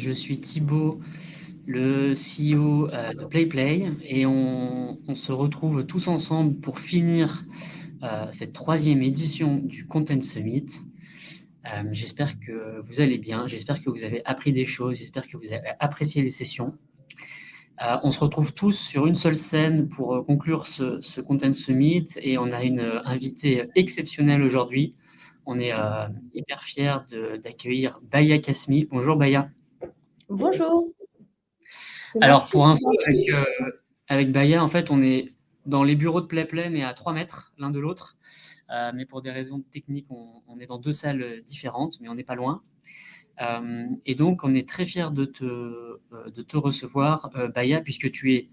Je suis Thibaut, le CEO de PlayPlay, et on se retrouve tous ensemble pour finir cette troisième édition du Content Summit. J'espère que vous allez bien, j'espère que vous avez appris des choses, j'espère que vous avez apprécié les sessions. On se retrouve tous sur une seule scène pour conclure ce Content Summit, et on a une invitée exceptionnelle aujourd'hui. On est hyper fiers d'accueillir Baya Kasmi. Bonjour Baya. Bonjour. C'est Alors, gentil. pour info, avec Baya, en fait, on est dans les bureaux de PlayPlay, mais à 3 mètres l'un de l'autre. Mais pour des raisons techniques, on est dans deux salles différentes, mais on n'est pas loin. Et donc, on est très fiers de te recevoir, Baya, puisque tu es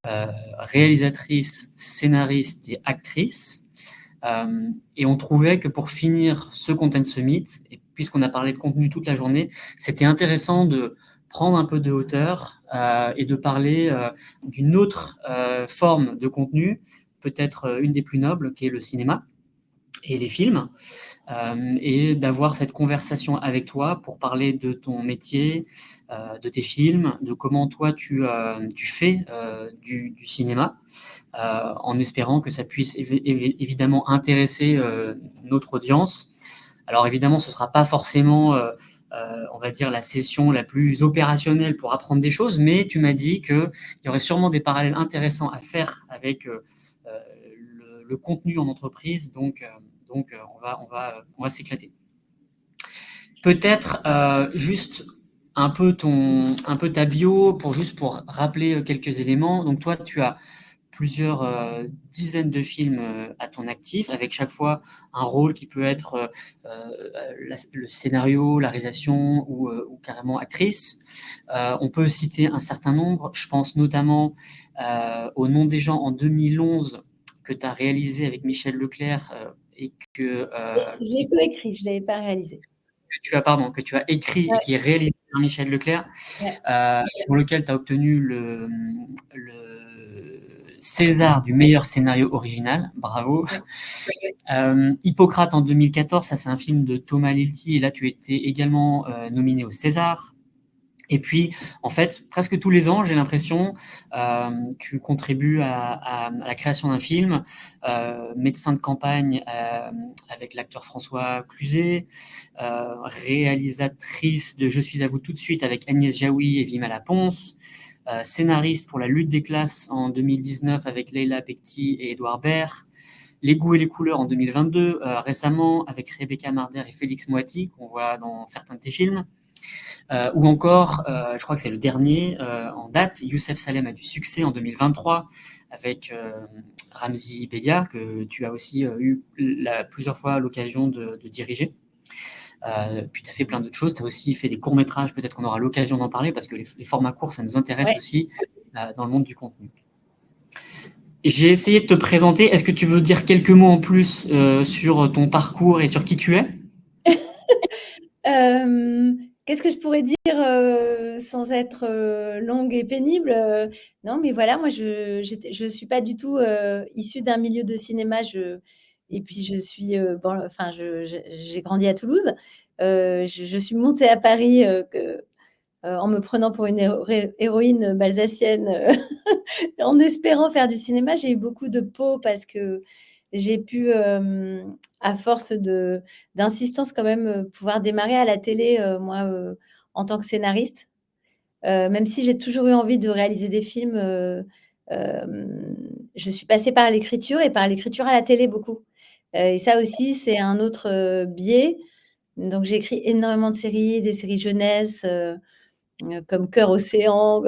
réalisatrice, scénariste et actrice. Et on trouvait que pour finir ce Content Summit, et puisqu'on a parlé de contenu toute la journée, c'était intéressant de prendre un peu de hauteur et de parler d'une autre forme de contenu, peut-être une des plus nobles, qui est le cinéma et les films, et d'avoir cette conversation avec toi pour parler de ton métier, de tes films, de comment toi tu fais du cinéma, en espérant que ça puisse évidemment intéresser notre audience. Alors évidemment, ce ne sera pas forcément, on va dire, la session la plus opérationnelle pour apprendre des choses, mais tu m'as dit qu'il y aurait sûrement des parallèles intéressants à faire avec le contenu en entreprise, donc on va s'éclater. Peut-être juste un peu ta bio pour rappeler quelques éléments. Donc toi, tu as plusieurs dizaines de films à ton actif, avec chaque fois un rôle qui peut être le scénario, la réalisation ou carrément actrice. On peut citer un certain nombre. Je pense notamment au Nom des gens en 2011 que tu as réalisé avec Michel Leclerc et Je l'ai coécrit, je ne l'avais pas réalisé. que tu as écrit et Ouais, qui est réalisé par Michel Leclerc, ouais. pour lequel tu as obtenu le César du meilleur scénario original. Bravo. Hippocrate en 2014, ça c'est un film de Thomas Lilti, et là tu étais également nominé au César. Et puis, en fait, presque tous les ans, j'ai l'impression, tu contribues à la création d'un film. Médecin de campagne avec l'acteur François Cluzet, réalisatrice de Je suis à vous tout de suite avec Agnès Jaoui et Vima Laponce, scénariste pour La lutte des classes en 2019 avec Leila Bekti et Édouard Baird, Les goûts et les couleurs en 2022, récemment avec Rebecca Marder et Félix Moati, qu'on voit dans certains de tes films. Ou encore, je crois que c'est le dernier en date, Youssef Salem a du succès en 2023 avec Ramzi Bedia, que tu as aussi eu plusieurs fois l'occasion de diriger. Puis tu as fait plein d'autres choses, tu as aussi fait des courts-métrages, peut-être qu'on aura l'occasion d'en parler, parce que les formats courts, ça nous intéresse Ouais. aussi dans le monde du contenu. J'ai essayé de te présenter, est-ce que tu veux dire quelques mots en plus sur ton parcours et sur qui tu es ? Qu'est-ce que je pourrais dire sans être longue et pénible? Non, mais voilà, moi, je suis pas du tout issue d'un milieu de cinéma. Et puis, je suis, enfin, j'ai grandi à Toulouse. Je suis montée à Paris en me prenant pour une héroïne alsacienne, en espérant faire du cinéma. J'ai eu beaucoup de peau parce que j'ai pu, à force d'insistance quand même, pouvoir démarrer à la télé, moi, en tant que scénariste. Même si j'ai toujours eu envie de réaliser des films, je suis passée par l'écriture et par l'écriture à la télé beaucoup. Et ça aussi, c'est un autre, biais. Donc j'ai écrit énormément de séries, des séries jeunesse, comme Cœur Océan,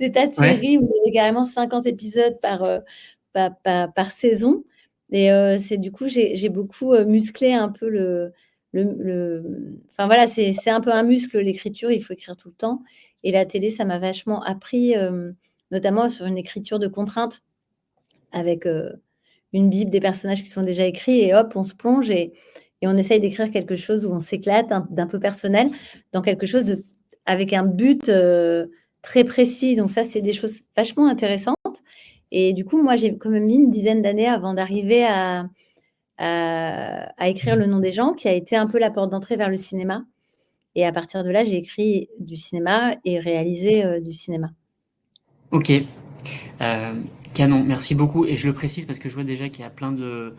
des tas de Ouais. séries où il y avait carrément 50 épisodes par saison. Et c'est du coup, j'ai beaucoup musclé un peu enfin voilà, c'est un peu un muscle, l'écriture, il faut écrire tout le temps. Et la télé, ça m'a vachement appris, notamment sur une écriture de contrainte, avec une bible, des personnages qui sont déjà écrits, et hop, on se plonge et on essaye d'écrire quelque chose où on s'éclate, d'un peu personnel, dans quelque chose avec un but très précis. Donc ça, c'est des choses vachement intéressantes. Et du coup, moi, j'ai quand même mis une dizaine d'années avant d'arriver à écrire Le Nom des gens, qui a été un peu la porte d'entrée vers le cinéma. et à partir de là, j'ai écrit du cinéma et réalisé, du cinéma. OK. Canon, merci beaucoup. Et je le précise parce que je vois déjà qu'il y a plein de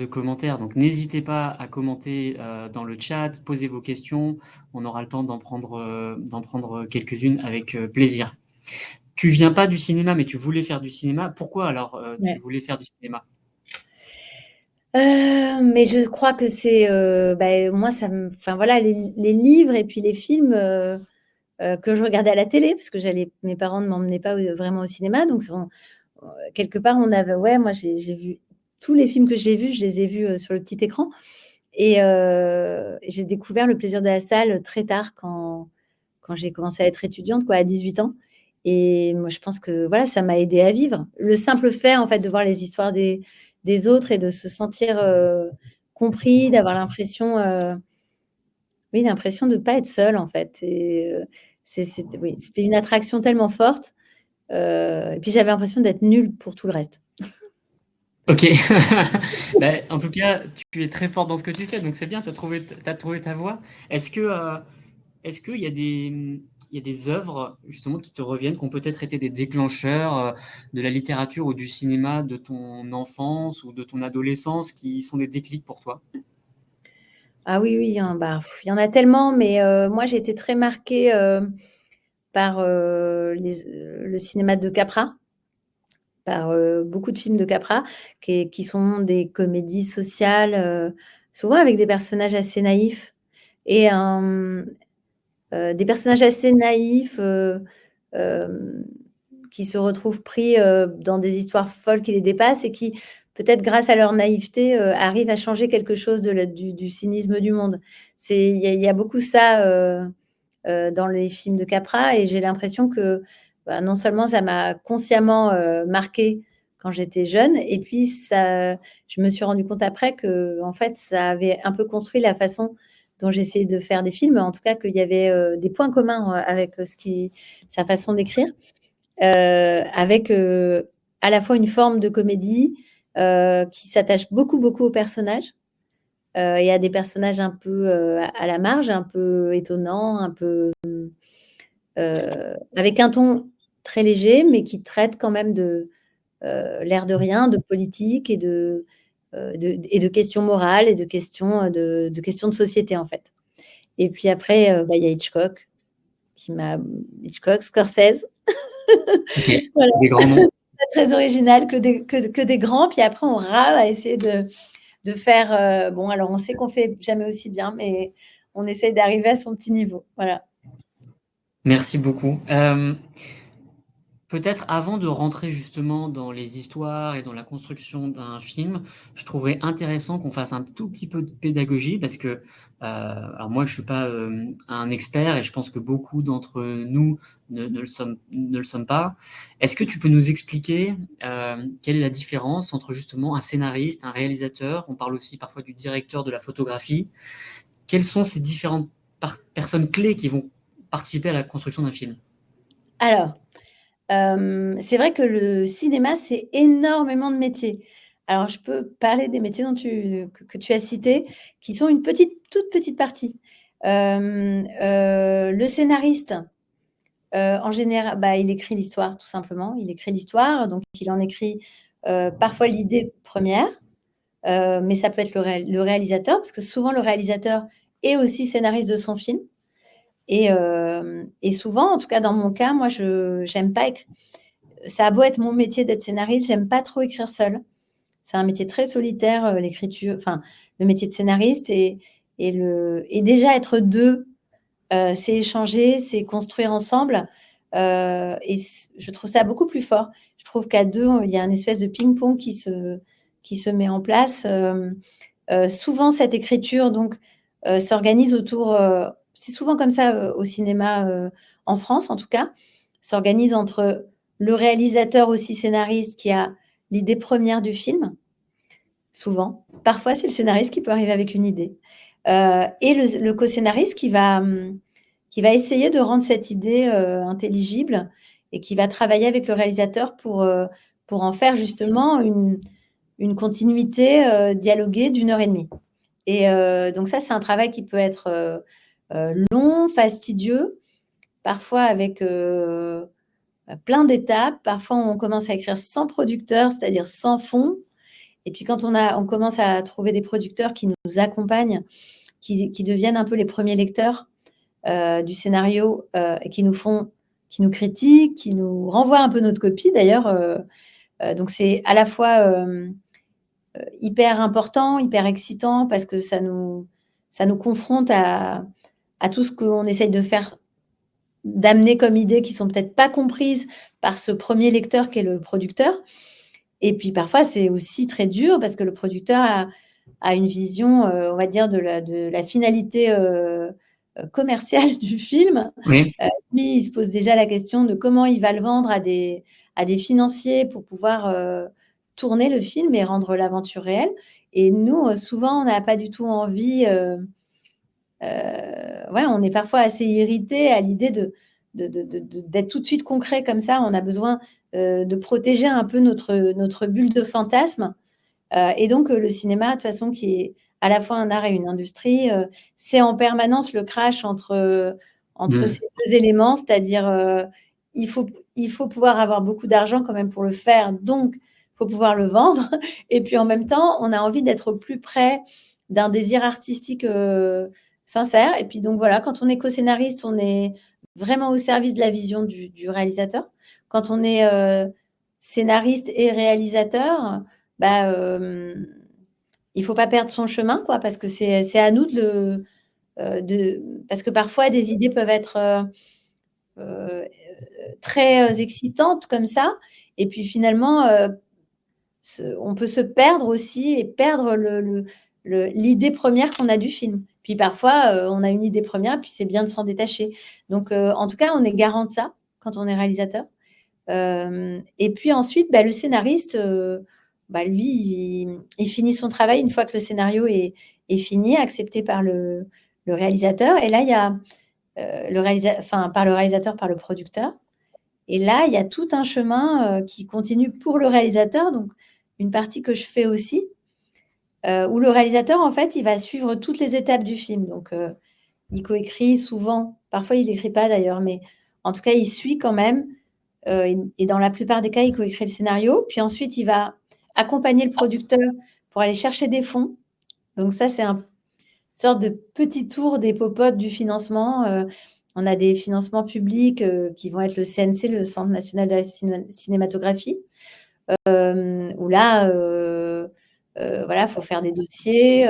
commentaires. Donc n'hésitez pas à commenter dans le chat, posez vos questions. On aura le temps d'en prendre quelques-unes avec plaisir. Tu viens pas du cinéma, mais tu voulais faire du cinéma. Pourquoi alors tu Ouais. voulais faire du cinéma? Mais je crois que c'est, moi enfin voilà, les livres et puis les films, que je regardais à la télé parce que mes parents ne m'emmenaient pas vraiment au cinéma, donc quelque part on avait ouais, moi j'ai vu tous les films que j'ai vus, je les ai vus, sur le petit écran et j'ai découvert le plaisir de la salle très tard quand j'ai commencé à être étudiante quoi, à 18 ans et moi je pense que voilà, ça m'a aidée à vivre. Le simple fait en fait de voir les histoires des autres et de se sentir, compris, d'avoir l'impression, oui, l'impression de pas être seule en fait et c'était oui, c'était une attraction tellement forte, et puis j'avais l'impression d'être nulle pour tout le reste. Ok. Bah, en tout cas, tu es très forte dans ce que tu fais, donc c'est bien, t'as trouvé ta voie. Est-ce qu'il y a il y a des œuvres justement qui te reviennent, qui ont peut-être été des déclencheurs de la littérature ou du cinéma de ton enfance ou de ton adolescence qui sont des déclics pour toi? Ah oui, oui, hein, il y en a tellement, mais moi j'ai été très marquée, par, le cinéma de Capra, par, beaucoup de films de Capra qui sont des comédies sociales, souvent avec des personnages assez naïfs et des personnages assez naïfs, hem, qui se retrouvent pris, dans des histoires folles qui les dépassent et qui, peut-être grâce à leur naïveté, arrivent à changer quelque chose de la du cynisme du monde. Il y a beaucoup ça, dans les films de Capra et j'ai l'impression que, bah, non seulement ça m'a consciemment, marquée quand j'étais jeune et puis je me suis rendu compte après qu'en fait, ça avait un peu construit la façon dont j'essayais de faire des films, en tout cas qu'il y avait, des points communs, avec, sa façon d'écrire, avec, à la fois une forme de comédie, qui s'attache beaucoup, beaucoup aux personnages, et à des personnages un peu, à la marge, un peu étonnants, un peu avec un ton très léger, mais qui traite quand même l'air de rien, de politique et de questions morales et de questions de société, en fait. Et puis après, il y a Hitchcock, Scorsese, Ok, voilà, des grands noms. pas très original, que des grands. Puis après, on rame à essayer de faire, bon, alors on sait qu'on fait jamais aussi bien, mais on essaye d'arriver à son petit niveau. Voilà. Merci beaucoup. Peut-être avant de rentrer justement dans les histoires et dans la construction d'un film, je trouverais intéressant qu'on fasse un tout petit peu de pédagogie parce que, alors moi je suis pas un expert et je pense que beaucoup d'entre nous ne le sommes pas. Est-ce que tu peux nous expliquer quelle est la différence entre justement un scénariste, un réalisateur, on parle aussi parfois du directeur de la photographie. Quelles sont ces différentes personnes clés qui vont participer à la construction d'un film? Alors, c'est vrai que le cinéma, c'est énormément de métiers. Alors je peux parler des métiers que tu as cités, qui sont une toute petite partie. Le scénariste, en général, il écrit l'histoire tout simplement. Il écrit l'histoire, donc il en écrit, parfois l'idée première, mais ça peut être le réalisateur, parce que souvent le réalisateur est aussi scénariste de son film et souvent, en tout cas dans mon cas, moi je j'aime pas éc ça a beau être mon métier d'être scénariste, j'aime pas trop écrire seule. C'est un métier très solitaire, l'écriture, enfin, le métier de scénariste et déjà être 2, c'est échanger, c'est construire ensemble, et je trouve ça beaucoup plus fort. Je trouve qu'à 2, il y a une espèce de ping-pong qui se met en place. Souvent cette écriture donc, s'organise autour, c'est souvent comme ça, au cinéma, en France en tout cas, s'organise entre le réalisateur aussi scénariste qui a l'idée première du film, souvent. Parfois, c'est le scénariste qui peut arriver avec une idée, et le co-scénariste qui va essayer de rendre cette idée, intelligible et qui va travailler avec le réalisateur pour en faire justement une continuité, dialoguée d'1 heure et demie. Et donc ça, c'est un travail qui peut être, long, fastidieux, parfois avec plein d'étapes. Parfois, on commence à écrire sans producteur, c'est-à-dire sans fond. Et puis, quand on commence à trouver des producteurs qui nous accompagnent, qui deviennent un peu les premiers lecteurs du scénario, et qui nous critiquent, qui nous renvoient un peu notre copie, d'ailleurs. Donc, c'est à la fois hyper important, hyper excitant, parce que ça nous confronte à tout ce qu'on essaye de faire, d'amener comme idées qui sont peut-être pas comprises par ce premier lecteur qui est le producteur. Et puis parfois, c'est aussi très dur parce que le producteur a une vision, on va dire, de la finalité commerciale du film. Oui. Lui, il se pose déjà la question de comment il va le vendre à des financiers pour pouvoir tourner le film et rendre l'aventure réelle. Et nous, souvent, on n'a pas du tout envie. Ouais, on est parfois assez irrité à l'idée d'être tout de suite concret comme ça. On a besoin de protéger un peu notre bulle de fantasme. Et donc, le cinéma, de toute façon, qui est à la fois un art et une industrie, c'est en permanence le crash entre ces deux éléments, c'est-à-dire il faut pouvoir avoir beaucoup d'argent quand même pour le faire, donc il faut pouvoir le vendre. Et puis en même temps, on a envie d'être au plus près d'un désir artistique sincère. Et puis donc voilà, quand on est co-scénariste, on est vraiment au service de la vision du réalisateur. Quand on est scénariste et réalisateur, bah, il faut pas perdre son chemin, quoi, parce que c'est à nous parce que parfois des idées peuvent être euh, très excitantes comme ça, et puis finalement, on peut se perdre aussi et perdre l'idée première qu'on a du film. Puis parfois, on a une idée première, puis c'est bien de s'en détacher. Donc, en tout cas, on est garant de ça quand on est réalisateur. Et puis ensuite, bah, le scénariste, bah, lui, il finit son travail une fois que le scénario est fini, accepté par le réalisateur. Et là, il y a par le réalisateur, par le producteur. Et là, il y a tout un chemin qui continue pour le réalisateur, donc une partie que je fais aussi, où le réalisateur, en fait, il va suivre toutes les étapes du film. Donc, il coécrit souvent, parfois il n'écrit pas d'ailleurs, mais en tout cas, il suit quand même. Et dans la plupart des cas, il coécrit le scénario. Puis ensuite, il va accompagner le producteur pour aller chercher des fonds. Donc ça, c'est une sorte de petit tour des popotes du financement. On a des financements publics qui vont être le CNC, le Centre national de la cinématographie, où là, voilà, faut faire des dossiers.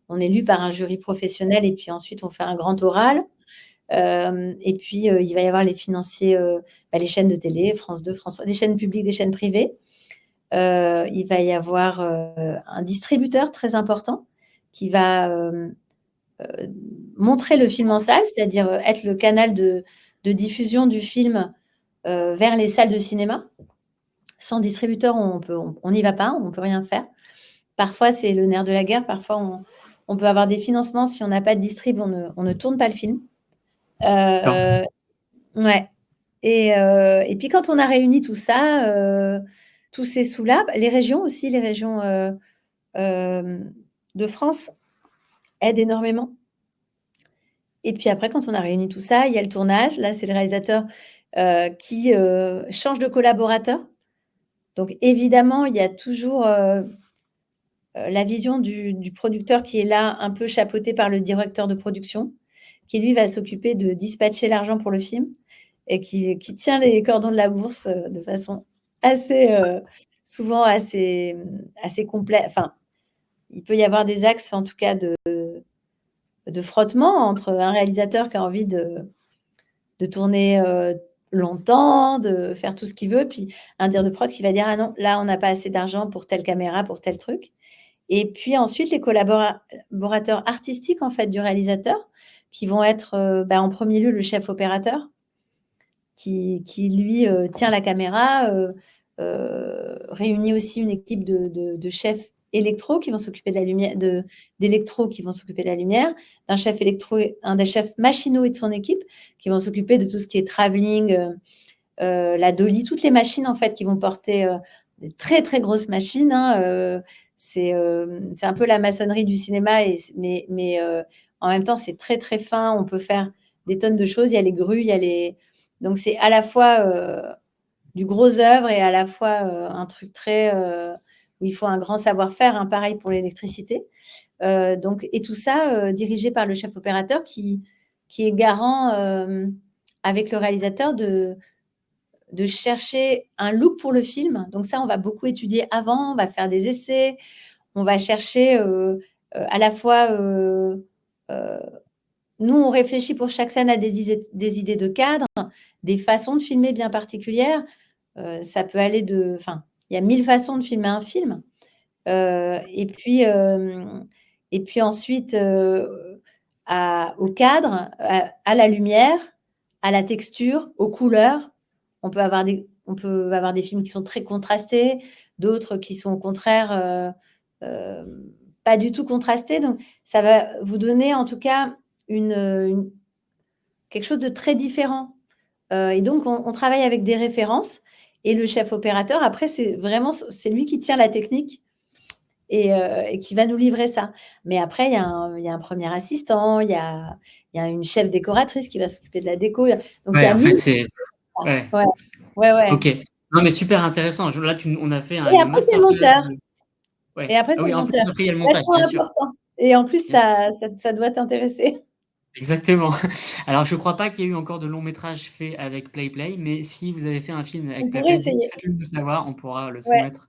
On est lu par un jury professionnel et puis ensuite, on fait un grand oral. Et puis, il va y avoir les financiers, les chaînes de télé, France 2, France 3, des chaînes publiques, des chaînes privées. Il va y avoir un distributeur très important qui va montrer le film en salle, c'est-à-dire être le canal de diffusion du film vers les salles de cinéma. Sans distributeur, on n'y va pas, on ne peut rien faire. Parfois, c'est le nerf de la guerre. Parfois, on peut avoir des financements. Si on n'a pas de distrib, on ne tourne pas le film. Ouais. Et puis quand on a réuni tout ça, tous ces sous-là, les régions aussi, les régions de France aident énormément. Et puis après, quand on a réuni tout ça, il y a le tournage. Là, c'est le réalisateur qui change de collaborateur. Donc évidemment, il y a toujours la vision du producteur qui est là, un peu chapeauté par le directeur de production, qui lui va s'occuper de dispatcher l'argent pour le film et qui tient les cordons de la bourse de façon assez, souvent assez complexe. Enfin, il peut y avoir des axes, en tout cas, de frottement entre un réalisateur qui a envie de tourner longtemps, de faire tout ce qu'il veut, puis un dire de prod qui va dire: ah non, là, on n'a pas assez d'argent pour telle caméra, pour tel truc. Et puis ensuite, les collaborateurs artistiques, en fait, du réalisateur, qui vont être en premier lieu le chef opérateur, qui lui tient la caméra, réunit aussi une équipe de chefs électro qui vont s'occuper de la lumière, d'électro qui vont s'occuper de la lumière, d'un chef électro, un des chefs machinaux et de son équipe qui vont s'occuper de tout ce qui est travelling, la dolly, toutes les machines en fait qui vont porter des très très grosses machines. Hein, c'est un peu la maçonnerie du cinéma, mais en même temps, c'est très, très fin. On peut faire des tonnes de choses. Il y a les grues, il y a les... Donc, c'est à la fois du gros œuvre et à la fois un truc très... où il faut un grand savoir-faire, hein, pareil pour l'électricité. Donc, et tout ça dirigé par le chef opérateur qui est garant avec le réalisateur de chercher un look pour le film. Donc ça, on va beaucoup étudier avant, on va faire des essais, on va chercher à la fois... nous, on réfléchit pour chaque scène à des idées de cadre, des façons de filmer bien particulières. Ça peut aller de... Enfin, il y a 1000 façons de filmer un film. Et puis ensuite, au cadre, à la lumière, à la texture, aux couleurs. On peut avoir des films qui sont très contrastés, d'autres qui sont au contraire pas du tout contrastés. Donc, ça va vous donner en tout cas quelque chose de très différent. Et donc, on travaille avec des références. Et le chef opérateur, après, c'est lui qui tient la technique et qui va nous livrer ça. Mais après, il y a un premier assistant, il y a une chef décoratrice qui va s'occuper de la déco. Donc, il y Ouais, a en fait, 1000. c'est... Ouais. Ouais, ouais, ouais. Ok. Non, mais super intéressant. Là, on a fait Et une après, c'est le masterclass. monteur. Et Ouais. après, Ah c'est oui, le en plus, monteur. après, il y a le montage, Vachement bien sûr. important. Et en plus, Bien sûr. ça doit t'intéresser. Exactement. Alors, je crois pas qu'il y ait eu encore de long métrage fait avec PlayPlay, mais si vous avez fait un film On avec pourrait PlayPlay, essayer. faites-le nous savoir, on pourra le Ouais. soumettre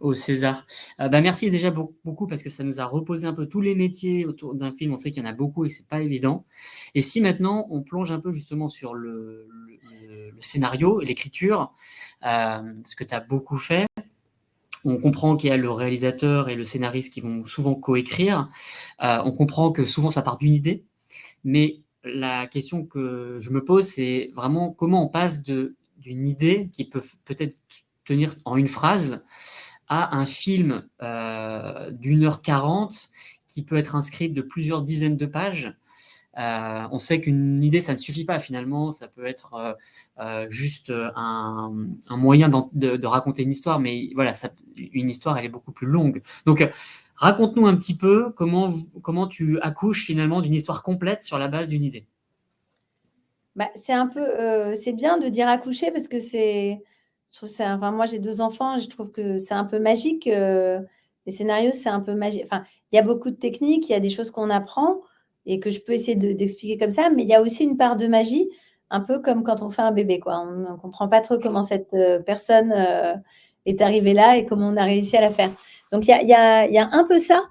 au César. Bah, merci déjà beaucoup parce que ça nous a reposé un peu tous les métiers autour d'un film. On sait qu'il y en a beaucoup et c'est pas évident. Et si maintenant on plonge un peu justement sur le scénario et l'écriture, ce que tu as beaucoup fait. On comprend qu'il y a le réalisateur et le scénariste qui vont souvent coécrire. On comprend que souvent ça part d'une idée. Mais la question que je me pose, c'est vraiment comment on passe d'une idée qui peut peut-être tenir en une phrase à un film d'1h40 qui peut être un script de plusieurs dizaines de pages. On sait qu'une idée, ça ne suffit pas finalement, ça peut être juste un moyen de raconter une histoire, mais voilà, une histoire, elle est beaucoup plus longue. Donc, raconte-nous un petit peu comment tu accouches finalement d'une histoire complète sur la base d'une idée. Bah, c'est bien de dire accoucher parce que enfin, moi j'ai 2 enfants, je trouve que c'est un peu magique. Les scénarios, c'est un peu magique. Enfin, il y a beaucoup de techniques, il y a des choses qu'on apprend et que je peux essayer d'expliquer comme ça, mais il y a aussi une part de magie, un peu comme quand on fait un bébé, quoi. On ne comprend pas trop comment cette personne est arrivée là et comment on a réussi à la faire. Donc il y a un peu ça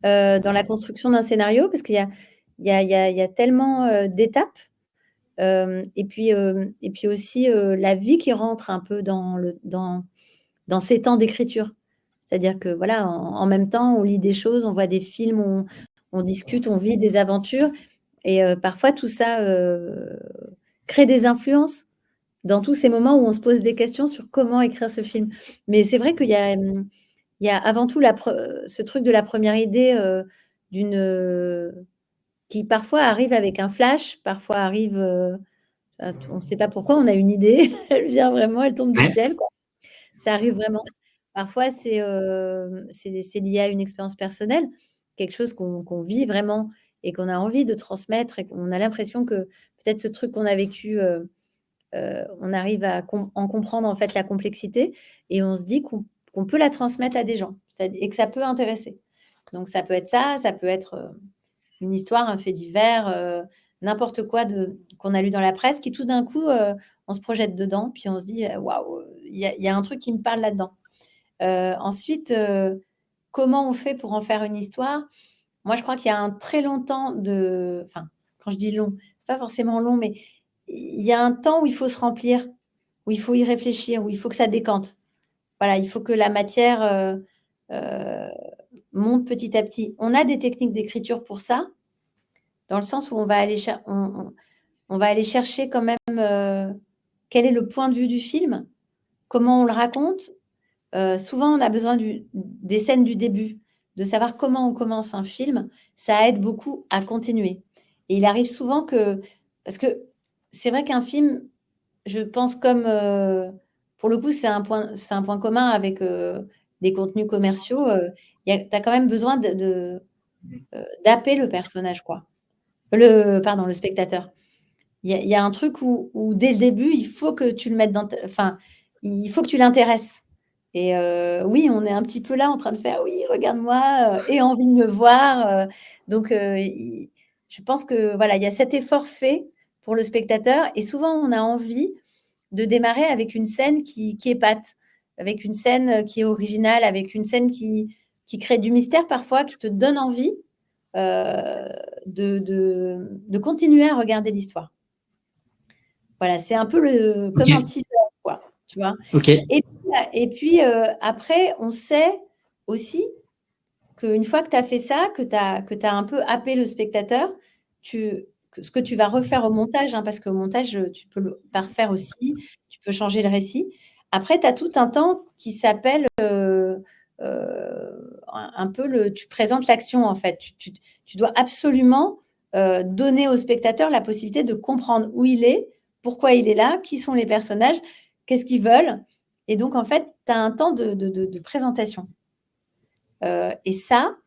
dans la construction d'un scénario parce qu'il y a tellement d'étapes. Et puis aussi la vie qui rentre un peu dans ces temps d'écriture. C'est-à-dire que voilà, en même temps, on lit des choses, on voit des films, on discute, on vit des aventures. Et parfois, tout ça crée des influences dans tous ces moments où on se pose des questions sur comment écrire ce film. Mais c'est vrai il y a avant tout ce truc de la première idée d'une qui parfois arrive avec un flash, parfois arrive on ne sait pas pourquoi, on a une idée, elle vient vraiment, elle tombe du Ouais. ciel, quoi. Ça arrive vraiment. Parfois, c'est lié à une expérience personnelle, quelque chose qu'on vit vraiment et qu'on a envie de transmettre et qu'on a l'impression que peut-être ce truc qu'on a vécu, on arrive à en comprendre en fait la complexité et on se dit qu'on peut la transmettre à des gens et que ça peut intéresser. Donc ça peut être ça peut être une histoire, un fait divers, n'importe quoi qu'on a lu dans la presse qui tout d'un coup, on se projette dedans, puis on se dit: «Waouh, il y a un truc qui me parle là-dedans». Ensuite, comment on fait pour en faire une histoire? Moi, je crois qu'il y a un très long temps enfin, quand je dis long, c'est pas forcément long, mais il y a un temps où il faut se remplir, où il faut y réfléchir, où il faut que ça décante. Voilà, il faut que la matière, heu, monte petit à petit. On a des techniques d'écriture pour ça, dans le sens où on va aller chercher quand même, quel est le point de vue du film, comment on le raconte. Souvent, on a besoin des scènes du début, de savoir comment on commence un film. Ça aide beaucoup à continuer et il arrive souvent parce que c'est vrai qu'un film, je pense pour le coup, c'est un point commun avec, les contenus commerciaux, tu as quand même besoin d'happer le personnage, quoi. Pardon, le spectateur. Il y a un truc où dès le début, il faut que tu le mettes dans enfin, il faut que tu l'intéresses. Et oui, on est un petit peu là en train de faire: «Oui, regarde-moi, et envie de me voir», donc i je pense que voilà, il y a cet effort fait pour le spectateur et souvent on a envie de démarrer avec une scène qui épate, avec une scène, qui est originale, avec une scène qui crée du mystère parfois, qui te donne envie, heu, de continuer à regarder l'histoire. Voilà, c'est un peu comme un OK, teaser, quoi, tu vois? OK, Et puis, après, on sait aussi qu'une fois que tu as fait ça, que tu as un peu happé le spectateur, ce que tu vas refaire au montage, hein, parce qu'au montage, tu peux le parfaire aussi, tu peux changer le récit. Après, tu as tout un temps qui s'appelle, un peu tu présentes l'action, en fait. Tu dois absolument, donner au spectateur la possibilité de comprendre où il est, pourquoi il est là, qui sont les personnages, qu'est-ce qu'ils veulent et donc en fait, tu as un temps de présentation. Et ça,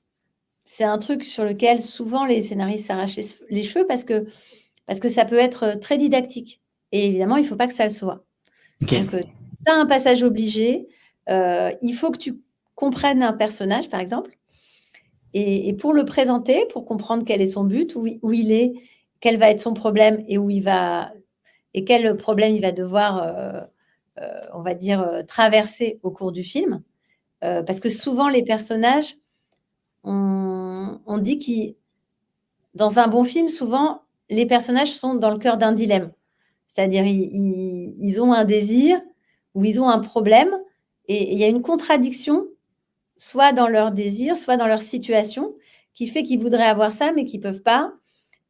c'est un truc sur lequel souvent les scénaristes s'arrachent les cheveux parce que ça peut être, très didactique et évidemment, il faut pas que ça le soit. OK. Donc, tu as un passage obligé, il faut que tu comprennes un personnage, par exemple et pour le présenter, pour comprendre quel est son but, où il est, quel va être son problème et quel problème il va devoir, on va dire, traverser au cours du film. Parce que souvent les personnages, on dit qu'ils dans un bon film, souvent, les personnages sont dans le cœur d'un dilemme. C'est-à-dire ils ont un désir ou ils ont un problème et il y a une contradiction, soit dans leur désir, soit dans leur situation, qui fait qu'ils voudraient avoir ça, mais qu'ils peuvent pas,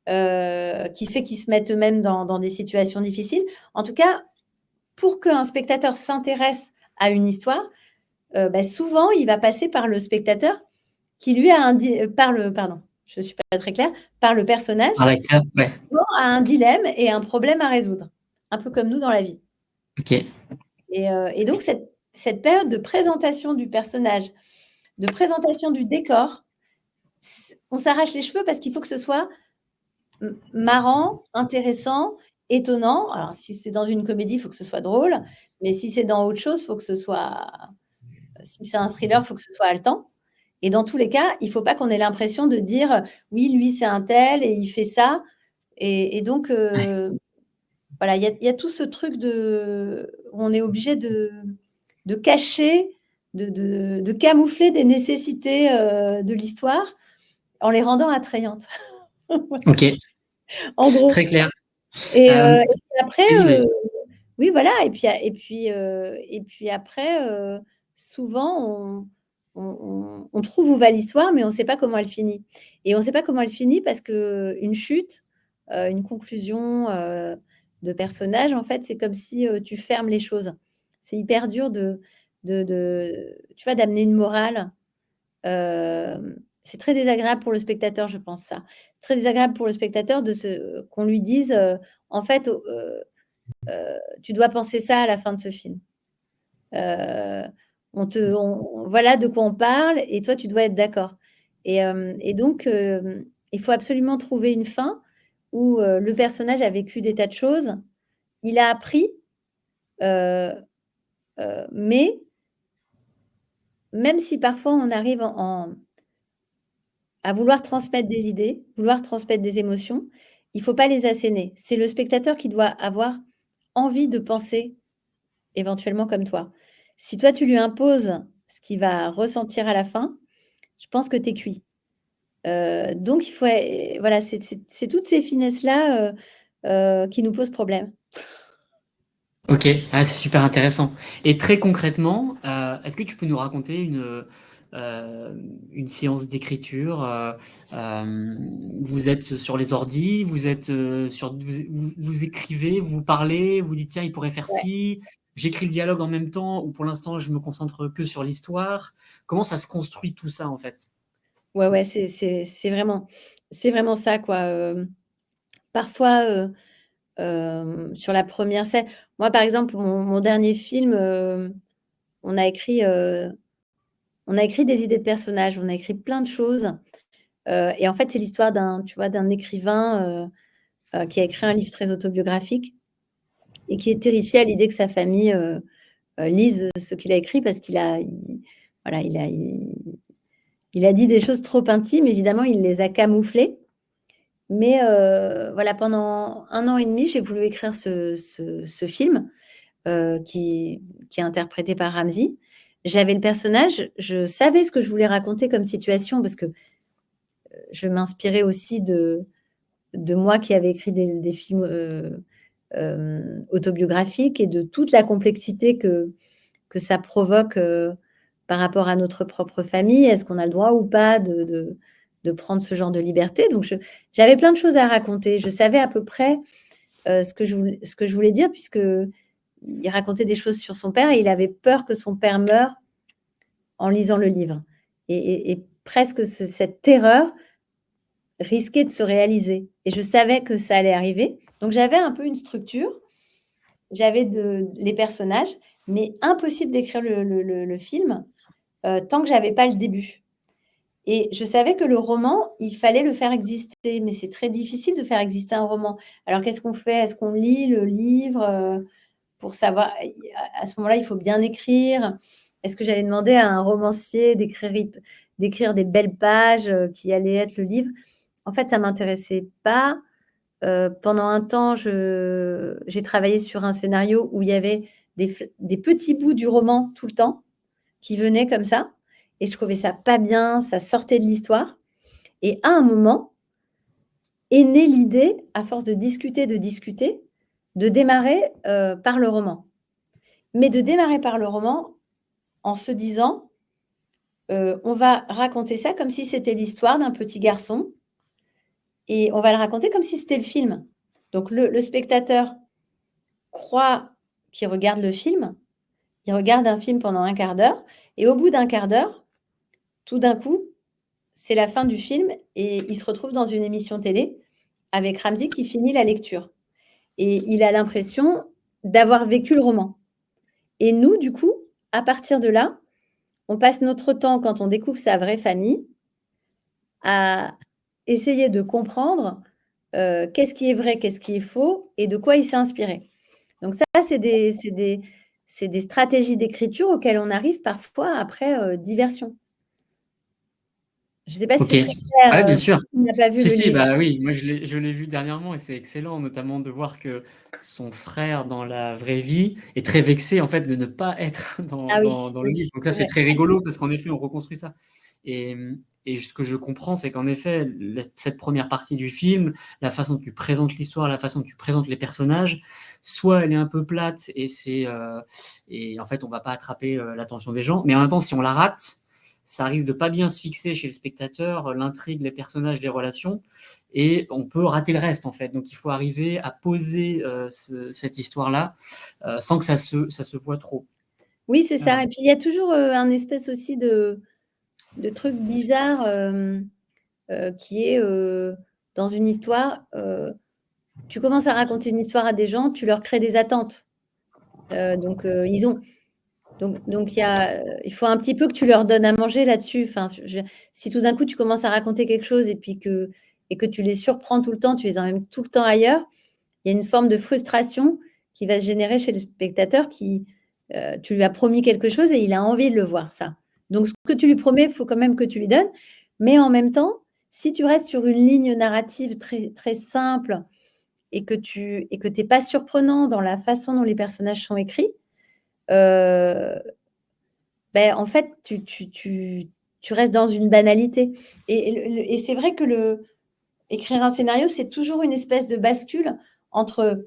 qui fait qu'ils se mettent eux-mêmes dans des situations difficiles. En tout cas, pour qu'un spectateur s'intéresse à une histoire, bah, souvent, il va passer par le spectateur qui lui a par le pardon, je suis pas très claire, par le personnage Par l'acteur, ouais. souvent a un dilemme et un problème à résoudre, un peu comme nous dans la vie. OK. Et donc cette période de présentation du personnage, de présentation du décor, on s'arrache les cheveux parce qu'il faut que ce soit marrant, intéressant, étonnant. Alors si c'est dans une comédie, il faut que ce soit drôle, mais si c'est dans autre chose, il faut que ce soit si c'est un thriller, il faut que ce soit haletant. Et dans tous les cas, il ne faut pas qu'on ait l'impression de dire: «Oui, lui, c'est un tel et il fait ça» et donc voilà, il y a tout ce truc où on est obligé de cacher, de camoufler des nécessités, de l'histoire en les rendant attrayantes. OK, En gros très clair. et puis après, Vas-y, vas-y. oui voilà et puis après, souvent on trouve où va l'histoire, mais on ne sait pas comment elle finit et on ne sait pas comment elle finit parce qu'une chute, une conclusion, de personnage, en fait, c'est comme si, tu fermes les choses. C'est hyper dur tu vois, d'amener une morale. C'est très désagréable pour le spectateur, je pense ça. C'est très désagréable pour le spectateur qu'on lui dise, «En fait, tu dois penser ça à la fin de ce film». Heu, voilà de quoi on parle et toi, tu dois être d'accord et donc il faut absolument trouver une fin où, le personnage a vécu des tas de choses. Il a appris, heu mais même si parfois on arrive à vouloir transmettre des idées, vouloir transmettre des émotions, il faut pas les asséner. C'est le spectateur qui doit avoir envie de penser éventuellement comme toi. Si toi, tu lui imposes ce qu'il va ressentir à la fin, je pense que tu es cuit. Donc il faut voilà, c'est toutes ces finesses-là, qui nous posent problème. OK, ah, c'est super intéressant et très concrètement, est-ce que tu peux nous raconter une séance d'écriture, vous êtes sur les ordis, vous êtes, vous écrivez, vous parlez, vous dites: «Tiens, il pourrait faire Ouais. ci», j'écris le dialogue en même temps ou pour l'instant je me concentre que sur l'histoire? Comment ça se construit tout ça, en fait? Ouais, ouais, c'est vraiment ça, quoi, parfois, sur la première scène moi, par exemple, mon dernier film, on a écrit, on a écrit des idées de personnages, on a écrit plein de choses, Et en fait, c'est l'histoire d'un écrivain qui a écrit un livre très autobiographique et qui est terrifié à l'idée que sa famille lise ce qu'il a écrit parce voilà, il a dit des choses trop intimes. Évidemment, il les a camouflées. Mais voilà, pendant 1 an et demi, j'ai voulu écrire ce film qui est interprété par Ramzy. J'avais le personnage, je savais ce que je voulais raconter comme situation parce que je m'inspirais aussi de moi qui avais écrit des films autobiographiques et de toute la complexité que ça provoque par rapport à notre propre famille. Est-ce qu'on a le droit ou pas de prendre ce genre de liberté? Donc, j'avais plein de choses à raconter. Je savais à peu près ce que je voulais dire, puisqu'il racontait des choses sur son père et il avait peur que son père meure en lisant le livre. Et presque cette terreur risquait de se réaliser. Et je savais que ça allait arriver. Donc, j'avais un peu une structure. J'avais les personnages, mais impossible d'écrire le film tant que j'avais pas le début. Et je savais que le roman, il fallait le faire exister, mais c'est très difficile de faire exister un roman. Alors qu'est-ce qu'on fait? Est-ce qu'on lit le livre pour savoir? À ce moment-là, il faut bien écrire. Est-ce que j'allais demander à un romancier d'écrire des belles pages qui allaient être le livre? En fait, ça m'intéressait pas. Pendant un temps, j'ai travaillé sur un scénario où il y avait des petits bouts du roman tout le temps qui venaient comme ça et je trouvais ça pas bien, ça sortait de l'histoire et à un moment est née l'idée, à force de discuter, de démarrer par le roman. Mais de démarrer par le roman en se disant on va raconter ça comme si c'était l'histoire d'un petit garçon et on va le raconter comme si c'était le film. Donc le spectateur croit qu'il regarde le film, il regarde un film pendant un quart d'heure et au bout d'un quart d'heure, tout d'un coup, c'est la fin du film et il se retrouve dans une émission télé avec Ramzy qui finit la lecture et il a l'impression d'avoir vécu le roman. Et nous, du coup, à partir de là, on passe notre temps, quand on découvre sa vraie famille, à essayer de comprendre qu'est-ce qui est vrai, qu'est-ce qui est faux et de quoi il s'est inspiré. Donc ça, c'est des stratégies d'écriture auxquelles on arrive parfois après diversion. Je ne sais pas si Ok. c'est très clair, Ah ouais, bien sûr. si tu n'as pas vu Si, le si, livre. bah oui, moi je l'ai vu dernièrement et c'est excellent, notamment de voir que son frère dans la vraie vie est très vexé en fait de ne pas être Ah oui, dans le oui, livre. Donc ça c'est c'est vrai. très rigolo parce qu'en effet on reconstruit ça. Et, et ce que je comprends c'est qu'en effet cette première partie du film, la façon dont tu présentes l'histoire, la façon dont tu présentes les personnages, soit elle est un peu plate et en fait on va pas attraper l'attention des gens, mais en même temps si on la rate, ça risque de pas bien se fixer chez le spectateur, l'intrigue, les personnages, les relations, et on peut rater le reste en fait. Donc il faut arriver à poser cette histoire-là sans que ça se voit trop. Oui, c'est Voilà. ça et puis il y a toujours un espèce aussi de truc bizarre qui est dans une histoire, tu commences à raconter une histoire à des gens, tu leur crées des attentes. Donc ils ont donc il faut un petit peu que tu leur donnes à manger là-dessus. Enfin, si tout d'un coup tu commences à raconter quelque chose et que tu les surprends tout le temps, tu les emmènes tout le temps ailleurs, il y a une forme de frustration qui va se générer chez le spectateur tu lui as promis quelque chose et il a envie de le voir, ça. Donc, ce que tu lui promets, il faut quand même que tu lui donnes. Mais en même temps, si tu restes sur une ligne narrative très, très simple et que tu n'es pas surprenant dans la façon dont les personnages sont écrits, euh, ben, en fait, tu restes dans une banalité. Et c'est vrai que écrire un scénario, c'est toujours une espèce de bascule entre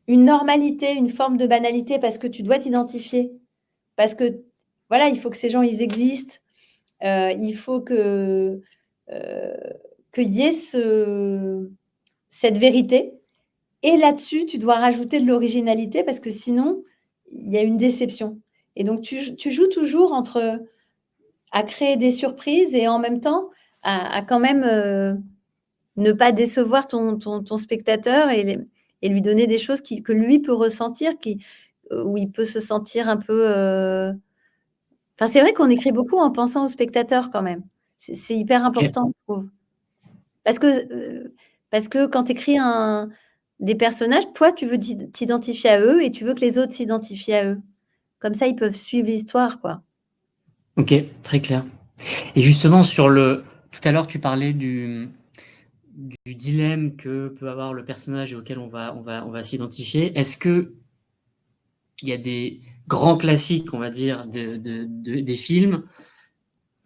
une normalité, une forme de banalité parce que tu dois t'identifier. Parce que, voilà, il faut que ces gens, ils existent. Il faut qu'il y ait cette vérité. Et là-dessus, tu dois rajouter de l'originalité parce que sinon, il y a une déception. Et donc, tu joues toujours entre à créer des surprises et en même temps à quand même ne pas décevoir ton spectateur et lui donner des choses que lui peut ressentir, où il peut se sentir un peu. Enfin, c'est vrai qu'on écrit beaucoup en pensant au spectateur quand même. C'est hyper OK. important, je trouve. Parce que, parce que quand tu écris des personnages, toi, tu veux t'identifier à eux et tu veux que les autres s'identifient à eux. Comme ça, ils peuvent suivre l'histoire, quoi. OK, très clair. Et justement, tout à l'heure, tu parlais du dilemme que peut avoir le personnage et auquel on va s'identifier. Est-ce que il y a des grands classiques, on va dire, des films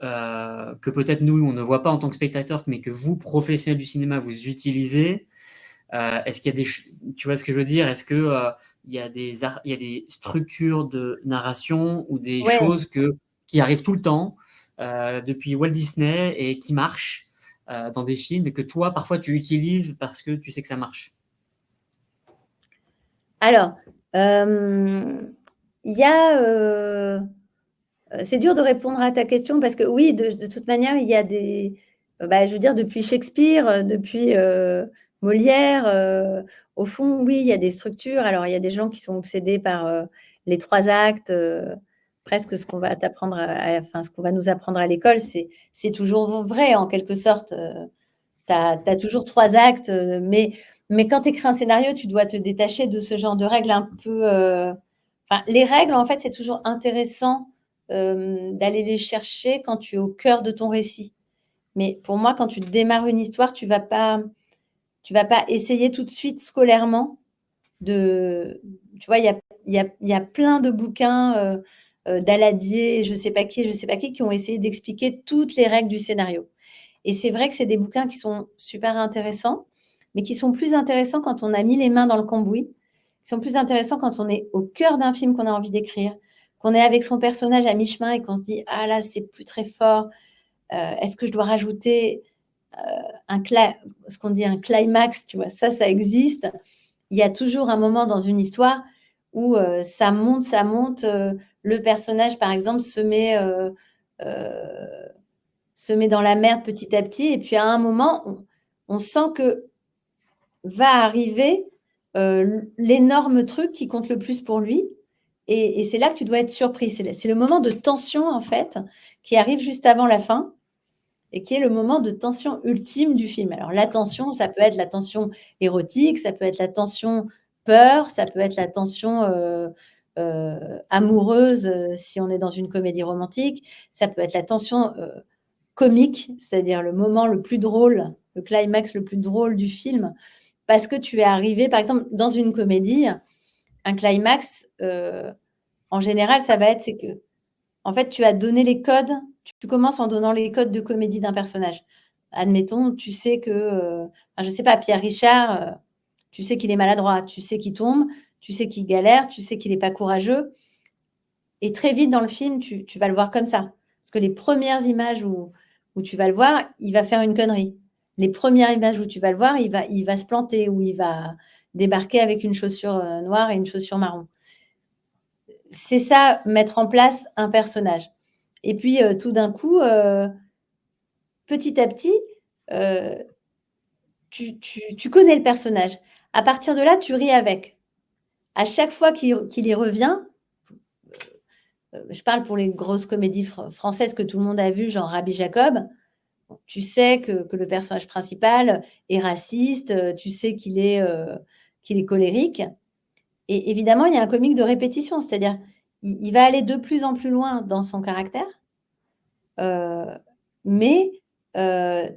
que peut-être nous, on ne voit pas en tant que spectateur, mais que vous, professionnels du cinéma, vous utilisez? Est-ce qu'il y a tu vois ce que je veux dire? Est-ce que il y a des structures de narration ou des Ouais. choses qui arrivent tout le temps depuis Walt Disney et qui marchent dans des films et que toi, parfois, tu utilises parce que tu sais que ça marche? Alors, il y a, c'est dur de répondre à ta question parce que oui, de toute manière, il y a bah, je veux dire depuis Shakespeare, depuis, Molière, au fond, oui, il y a des structures. Alors, il y a des gens qui sont obsédés par, les 3 actes, presque ce qu'on va t'apprendre enfin, ce qu'on va nous apprendre à l'école, c'est toujours vrai en quelque sorte, tu as toujours 3 actes, mais quand tu écris un scénario, tu dois te détacher de ce genre de règles un peu, enfin, les règles, en fait, c'est toujours intéressant, d'aller les chercher quand tu es au cœur de ton récit. Mais pour moi, quand tu démarres une histoire, tu vas pas essayer tout de suite scolairement de tu vois, il y a plein de bouquins, Daladier, je sais pas qui ont essayé d'expliquer toutes les règles du scénario. Et c'est vrai que c'est des bouquins qui sont super intéressants, mais qui sont plus intéressants quand on a mis les mains dans le cambouis, qui sont plus intéressants quand on est au cœur d'un film qu'on a envie d'écrire, qu'on est avec son personnage à mi-chemin et qu'on se dit: «Ah là, c'est plus très fort, est-ce que je dois rajouter, un cla ce qu'on dit un climax?» tu vois? Ça existe. Il y a toujours un moment dans une histoire où, ça monte, le personnage, par exemple, heu se met dans la merde petit à petit et puis à un moment, on sent que va arriver, l'énorme truc qui compte le plus pour lui et c'est là que tu dois être surpris. C'est le moment de tension, en fait, qui arrive juste avant la fin et qui est le moment de tension ultime du film. Alors la tension, ça peut être la tension érotique, ça peut être la tension peur, ça peut être la tension, amoureuse, si on est dans une comédie romantique, ça peut être la tension, comique, c'est-à-dire le moment le plus drôle, le climax le plus drôle du film, parce que tu es arrivé par exemple, dans une comédie, un climax, en général, ça va être c'est que, en fait, tu as donné les codes, tu commences en donnant les codes de comédie d'un personnage. Admettons, tu sais que, enfin, je sais pas, Pierre Richard, tu sais qu'il est maladroit, tu sais qu'il tombe, tu sais qu'il galère, tu sais qu'il est pas courageux et très vite dans le film, tu vas le voir comme ça. Parce que les premières images où tu vas le voir, il va faire une connerie. Les premières images où tu vas le voir, il va se planter ou il va débarquer avec une chaussure, noire et une chaussure marron. C'est ça, mettre en place un personnage et puis, tout d'un coup, petit à petit, heu, tu connais le personnage. À partir de là, tu ris avec. À chaque fois qu'il y revient, je parle pour les grosses comédies françaises que tout le monde a vues, genre Rabbi Jacob. Tu sais que le personnage principal est raciste, tu sais qu'il est colérique et évidemment, il y a un comique de répétition, c'est-à-dire il va aller de plus en plus loin dans son caractère, heu, mais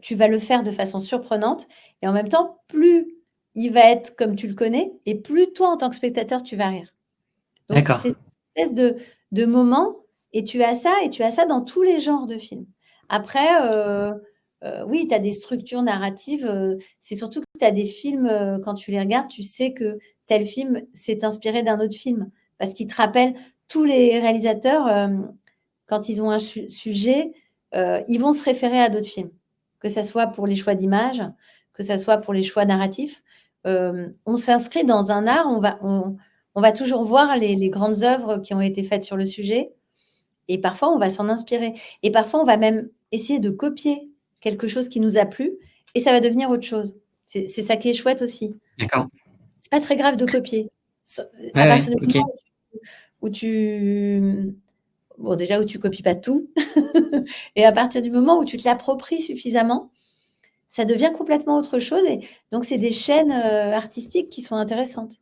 tu vas le faire de façon surprenante et en même temps, plus il va être comme tu le connais et plus toi, en tant que spectateur, tu vas rire. Donc D'accord. c'est cette espèce de moment et tu as ça dans tous les genres de films. Après, oui, tu as des structures narratives, c'est surtout que tu as des films, quand tu les regardes, tu sais que tel film s'est inspiré d'un autre film. Parce qu'il te rappelle tous les réalisateurs, quand ils ont un sujet, ils vont se référer à d'autres films. Que ça soit pour les choix d'images, que ça soit pour les choix narratifs. On s'inscrit dans un art, on va toujours voir les grandes œuvres qui ont été faites sur le sujet et parfois on va s'en inspirer et parfois on va même essayer de copier quelque chose qui nous a plu et ça va devenir autre chose. C'est ça qui est chouette aussi. D'accord. C'est pas très grave de copier. Ouais, À ouais, partir du OK. moment où tu bon, déjà où tu copies pas tout et à partir du moment où tu te l'appropries suffisamment, ça devient complètement autre chose et donc c'est des chaînes, artistiques qui sont intéressantes.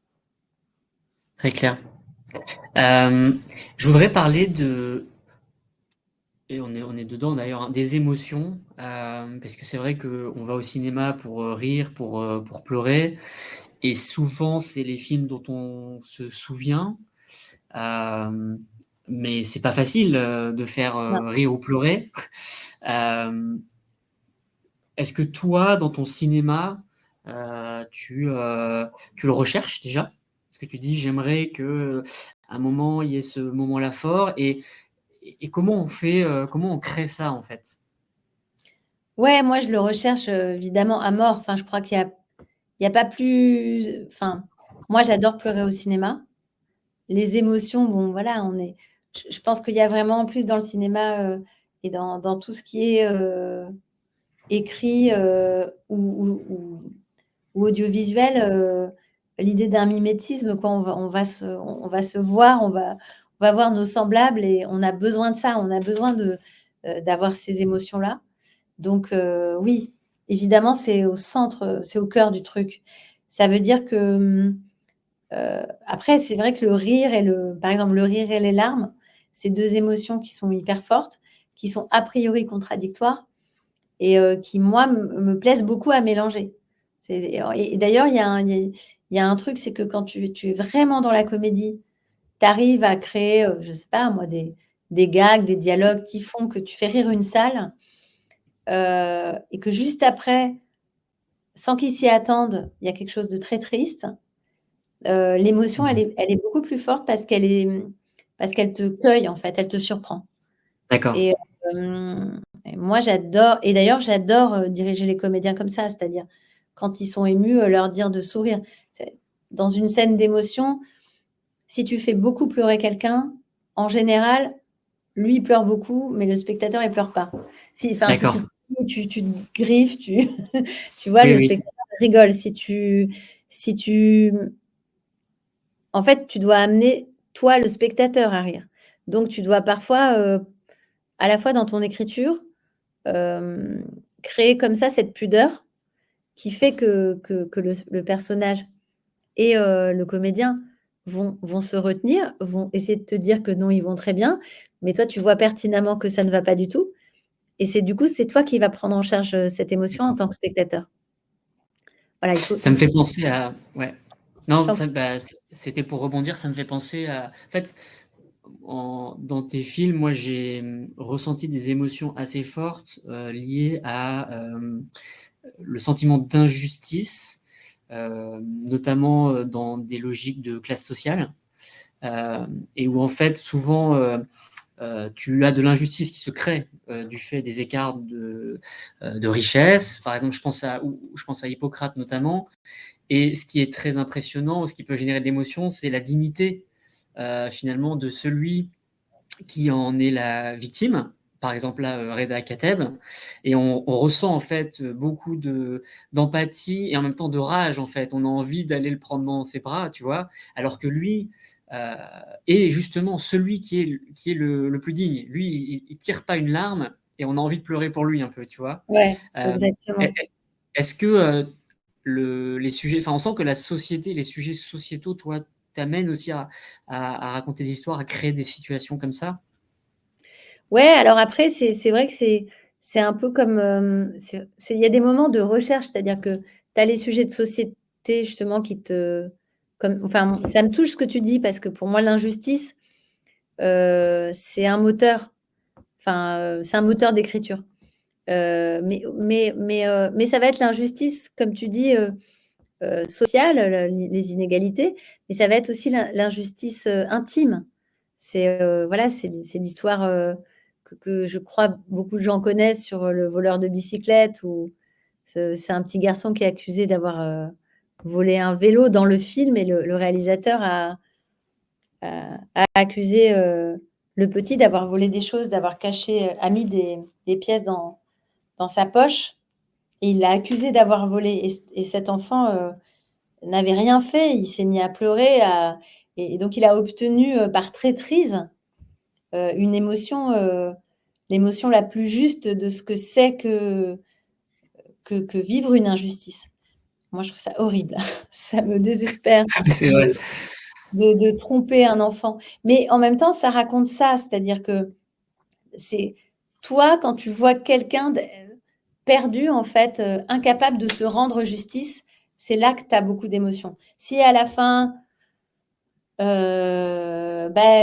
Très clair. Je voudrais parler de, et on est dedans d'ailleurs, hein, des émotions, parce que c'est vrai qu'on va au cinéma pour rire, pour pleurer, et souvent c'est les films dont on se souvient, euh, mais c'est pas facile de faire Non. rire ou pleurer. Euh, Est-ce que toi, dans ton cinéma, tu le recherches déjà? Est-ce que tu dis, j'aimerais que à un moment, il y ait ce moment-là fort et comment on fait, comment on crée ça en fait? Ouais, moi je le recherche, évidemment à mort. Enfin, je crois qu'il y a pas plus enfin, moi j'adore pleurer au cinéma. Les émotions, bon voilà, je pense qu'il y a vraiment plus dans le cinéma, et dans tout ce qui est, écrit, ou audiovisuel, l'idée d'un mimétisme quoi. On va se voir, on va voir nos semblables et on a besoin de ça. On a besoin d'avoir ces émotions-là. Donc oui, évidemment, c'est au centre, c'est au cœur du truc. Ça veut dire que, après c'est vrai que le rire et par exemple, le rire et les larmes, c'est 2 émotions qui sont hyper fortes, qui sont a priori contradictoires et qui moi me plaisent beaucoup à mélanger. Et d'ailleurs il y a un truc, c'est que quand tu es vraiment dans la comédie, tu arrives à créer, je sais pas moi, des gags, des dialogues qui font que tu fais rire une salle, et que juste après, sans qu'ils s'y attendent, il y a quelque chose de très triste. L'émotion Mhm. elle est beaucoup plus forte parce qu'elle te cueille en fait, elle te surprend. D'accord. Et et moi j'adore et d'ailleurs j'adore, diriger les comédiens comme ça, c'est-à-dire quand ils sont émus, leur dire de sourire. C'est dans une scène d'émotion, si tu fais beaucoup pleurer quelqu'un, en général, lui il pleure beaucoup, mais le spectateur il pleure pas. Si D'accord. tu te griffes, tu vois, Oui, le oui. spectateur rigole. Si tu en fait, tu dois amener, toi, le spectateur à rire. Donc tu dois parfois, à la fois dans ton écriture, hem, créer comme ça cette pudeur qui fait que le personnage et le comédien vont se retenir, vont essayer de te dire que non, ils vont très bien, mais toi, tu vois pertinemment que ça ne va pas du tout et c'est du coup, c'est toi qui vas prendre en charge, cette émotion en D'accord. tant que spectateur. Voilà, Ça me fait penser à, ouais. Non, j'en ça, bah, c'était pour rebondir. Ça me fait penser à, en fait, dans tes films, moi, j'ai ressenti des émotions assez fortes liées à le sentiment d'injustice, notamment dans des logiques de classe sociale, euh, et où en fait souvent tu as de l'injustice qui se crée du fait des écarts de richesse. Par exemple, je pense à Hippocrate notamment, et ce qui est très impressionnant, ce qui peut générer de l'émotion, c'est la dignité finalement de celui qui en est la victime, par exemple là, Reda Kateb, et on ressent en fait beaucoup d'empathie et en même temps de rage en fait. On a envie d'aller le prendre dans ses bras, tu vois, alors que lui euh, est justement celui qui est le plus digne. Lui, il tire pas une larme et on a envie de pleurer pour lui un peu, tu vois. Ouais, Euh, exactement. Est-ce que les sujets, enfin, on sent que la société, les sujets sociétaux, toi, t'amènent aussi à raconter des histoires, à créer des situations comme ça? Ouais, alors après, c'est vrai que c'est un peu comme, il y a des moments de recherche, c'est-à-dire que tu as les sujets de société justement qui te comme enfin, ça me touche ce que tu dis parce que pour moi l'injustice, c'est un moteur, enfin, c'est un moteur d'écriture. Mais ça va être l'injustice, comme tu dis, sociale, les inégalités, mais ça va être aussi l'injustice, intime. Voilà, c'est l'histoire, que je crois beaucoup de gens connaissent sur le voleur de bicyclette où c'est un petit garçon qui est accusé d'avoir, volé un vélo dans le film et le réalisateur a accusé, le petit d'avoir volé des choses, d'avoir caché, a mis des pièces dans sa poche et il l'a accusé d'avoir volé et cet enfant, n'avait rien fait. Il s'est mis à pleurer, et donc il a obtenu, par traîtrise, une émotion, l'émotion la plus juste de ce que c'est que vivre une injustice. Moi, je trouve ça horrible. Ça me désespère C'est vrai. de tromper un enfant. Mais en même temps, ça raconte ça, c'est-à-dire que c'est toi, quand tu vois quelqu'un perdu, en fait, incapable de se rendre justice, c'est là que tu as beaucoup d'émotions. Si à la fin,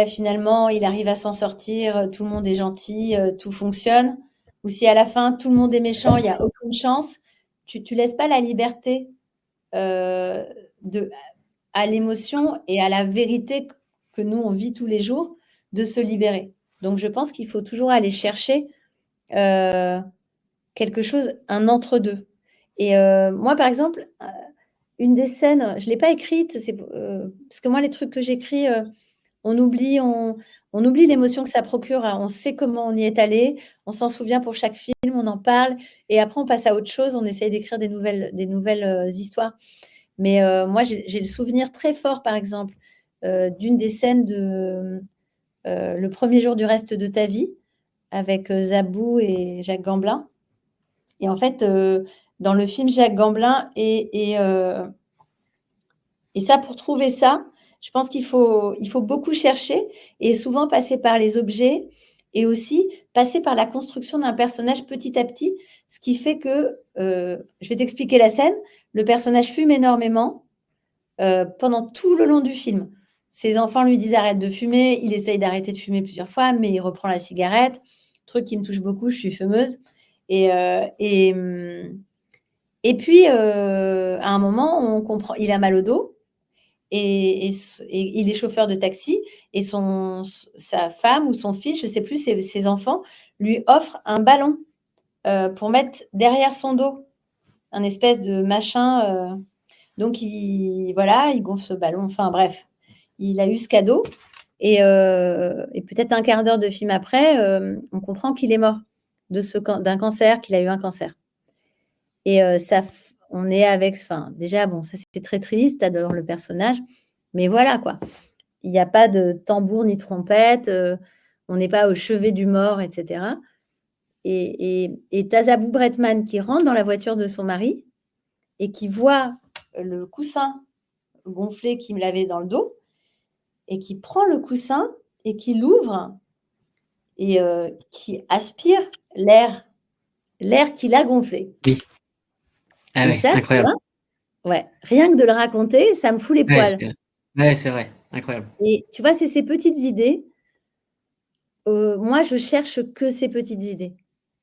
finalement, il arrive à s'en sortir, tout le monde est gentil, tout fonctionne, ou si à la fin, tout le monde est méchant, il n'y a aucune chance, tu laisses pas la liberté de, à l'émotion et à la vérité que nous, on vit tous les jours, de se libérer. Donc, je pense qu'il faut toujours aller chercher quelque chose, un entre-deux. Et moi, par exemple, une des scènes, je ne l'ai pas écrite, parce que moi, les trucs que j'écris, on oublie l'émotion que ça procure. Hein. On sait comment on y est allé, on s'en souvient pour chaque film, on en parle, et après, on passe à autre chose, on essaye d'écrire des nouvelles histoires. Mais moi, j'ai le souvenir très fort, par exemple, d'une des scènes de Le premier jour du reste de ta vie, avec Zabou et Jacques Gamblin. Et en fait, dans le film, Jacques Gamblin, et ça, pour trouver ça, je pense qu'il faut beaucoup chercher et souvent passer par les objets et aussi passer par la construction d'un personnage petit à petit, ce qui fait que, je vais t'expliquer la scène, le personnage fume énormément pendant tout le long du film. Ses enfants lui disent arrête de fumer, il essaye d'arrêter de fumer plusieurs fois, mais il reprend la cigarette, truc qui me touche beaucoup, je suis fumeuse. Et, et puis, à un moment, on comprend, il a mal au dos et il est chauffeur de taxi et sa femme ou son fils, je ne sais plus, ses enfants, lui offrent un ballon pour mettre derrière son dos, un espèce de machin. Donc, il gonfle ce ballon. Enfin, bref, il a eu ce cadeau. Et peut-être un quart d'heure de film après, on comprend qu'il est mort d'un cancer, qu'il a eu un cancer. Et on est avec, enfin, déjà, bon, ça c'était très triste, t'adores le personnage, mais voilà quoi. Il n'y a pas de tambour ni trompette, on n'est pas au chevet du mort, etc. Et t'as Zabou Bretman qui rentre dans la voiture de son mari et qui voit le coussin gonflé qui me l'avait dans le dos et qui prend le coussin et qui l'ouvre et qui aspire l'air qu'il a gonflé. Oui. Ah Et ouais, ça, incroyable. ouais, rien que de le raconter, ça me fout les poils. Ouais, c'est vrai, incroyable. Et tu vois, c'est ces petites idées. Moi, je cherche que ces petites idées.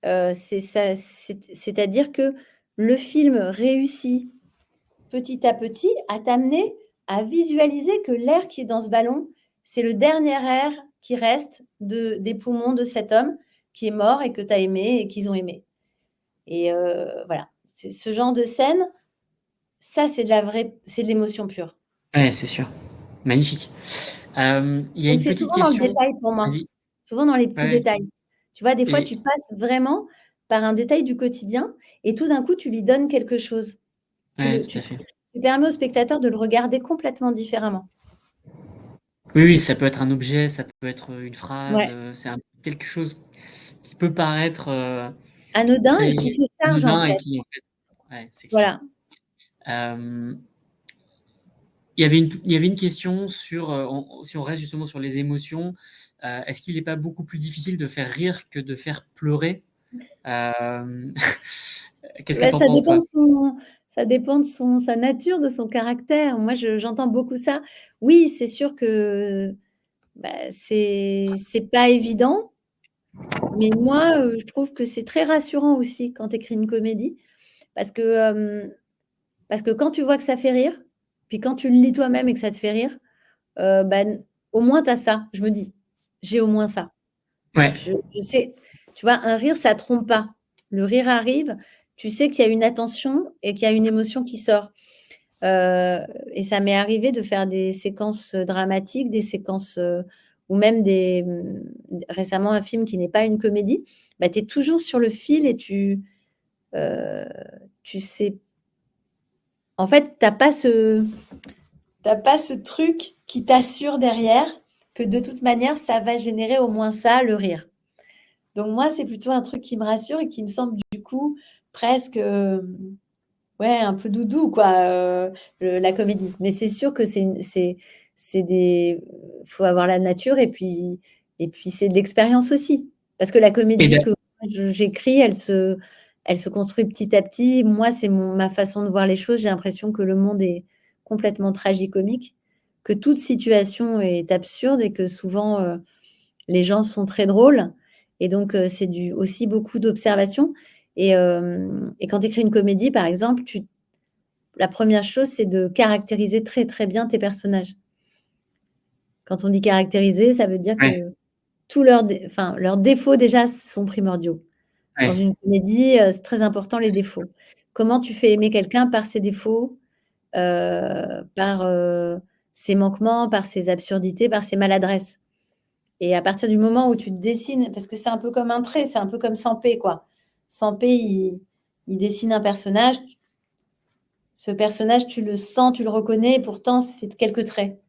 C'est-à-dire que le film réussit petit à petit à t'amener à visualiser que l'air qui est dans ce ballon, c'est le dernier air qui reste des poumons de cet homme qui est mort et que tu as aimé et qu'ils ont aimé. Et voilà, c'est ce genre de scène, ça, c'est de l'émotion pure. Ouais, c'est sûr. Magnifique. Il y a Donc, une c'est petite souvent dans le question. détail pour moi, Vas-y. souvent dans les petits Ouais. détails. Tu vois, des fois, Et tu passes vraiment par un détail du quotidien et tout d'un coup, tu lui donnes quelque chose. ouais, tout à fait. Tu permets au spectateur de le regarder complètement différemment. Oui, oui, ça peut être un objet, ça peut être une phrase, Ouais, quelque chose qui peut paraître anodin très et qui se charge en anodin et fait. qui, en fait, ouais, c'est clair. Voilà. Euh, il y avait une question sur, si on reste justement sur les émotions, est-ce qu'il n'est pas beaucoup plus difficile de faire rire que de faire pleurer? Euh, Qu'est-ce que Bah, tu en penses, toi? ça dépend de sa nature, de son caractère. Moi, j'entends beaucoup ça. Oui, c'est sûr que c'est pas évident, mais moi, je trouve que c'est très rassurant aussi quand tu écris une comédie parce que, quand tu vois que ça fait rire, puis quand tu le lis toi-même et que ça te fait rire, au moins tu as ça. Je me dis: «J'ai au moins ça». Ouais, Je sais, tu vois? Un rire, ça trompe pas. Le rire arrive, tu sais qu'il y a une attention et qu'il y a une émotion qui sort. Heu et ça m'est arrivé de faire des séquences, dramatiques, des séquences, ou même récemment un film qui n'est pas une comédie. Bah, tu es toujours sur le fil et heu, tu sais en fait, tu as pas ce truc qui t'assure derrière que de toute manière, ça va générer au moins ça, le rire. Donc moi, c'est plutôt un truc qui me rassure et qui me semble du coup presque, ouais, un peu doudou quoi, la comédie. Mais c'est sûr que c'est des faut avoir la nature et puis c'est de l'expérience aussi. Parce que la Et comédie d'a- que j'écris, elle se construit petit à petit. Moi, c'est ma façon de voir les choses. J'ai l'impression que le monde est complètement tragicomique, que toute situation est absurde et que souvent, les gens sont très drôles. Et donc, c'est aussi beaucoup d'observation. Et quand tu écris une comédie, par exemple, la première chose, c'est de caractériser très, très bien tes personnages. Quand on dit caractériser, ça veut dire ouais, que tous leurs défauts, déjà, sont primordiaux. Dans ouais, une comédie, c'est très important, les défauts. Comment tu fais aimer quelqu'un par ses défauts, par ses manquements, par ses absurdités, par ses maladresses. Et à partir du moment où tu te dessines, parce que c'est un peu comme un trait, c'est un peu comme Sampé, quoi. Sampé, il dessine un personnage. Ce personnage, tu le sens, tu le reconnais, et pourtant, c'est quelques traits.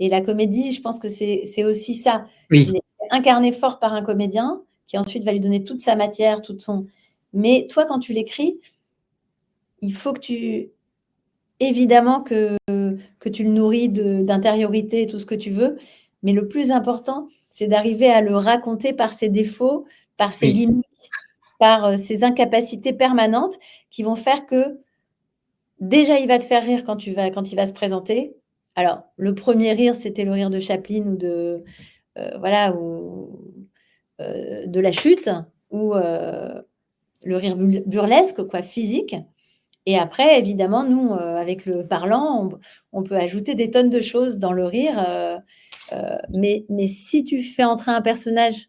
Et la comédie, je pense que c'est aussi ça. oui, Il est incarné fort par un comédien qui ensuite va lui donner toute sa matière, toute son. Mais toi, quand tu l'écris, il faut que tu. Évidemment que tu le nourris d'intériorité et tout ce que tu veux. Mais le plus important, c'est d'arriver à le raconter par ses défauts, par ses oui, limites, par ses incapacités permanentes qui vont faire que déjà, il va te faire rire quand il va se présenter. Alors, le premier rire, c'était le rire de Chaplin ou voilà, ou de la chute, ou le rire burlesque, quoi, physique. Et après, évidemment, nous, avec le parlant, on peut ajouter des tonnes de choses dans le rire. Mais si tu fais entrer un personnage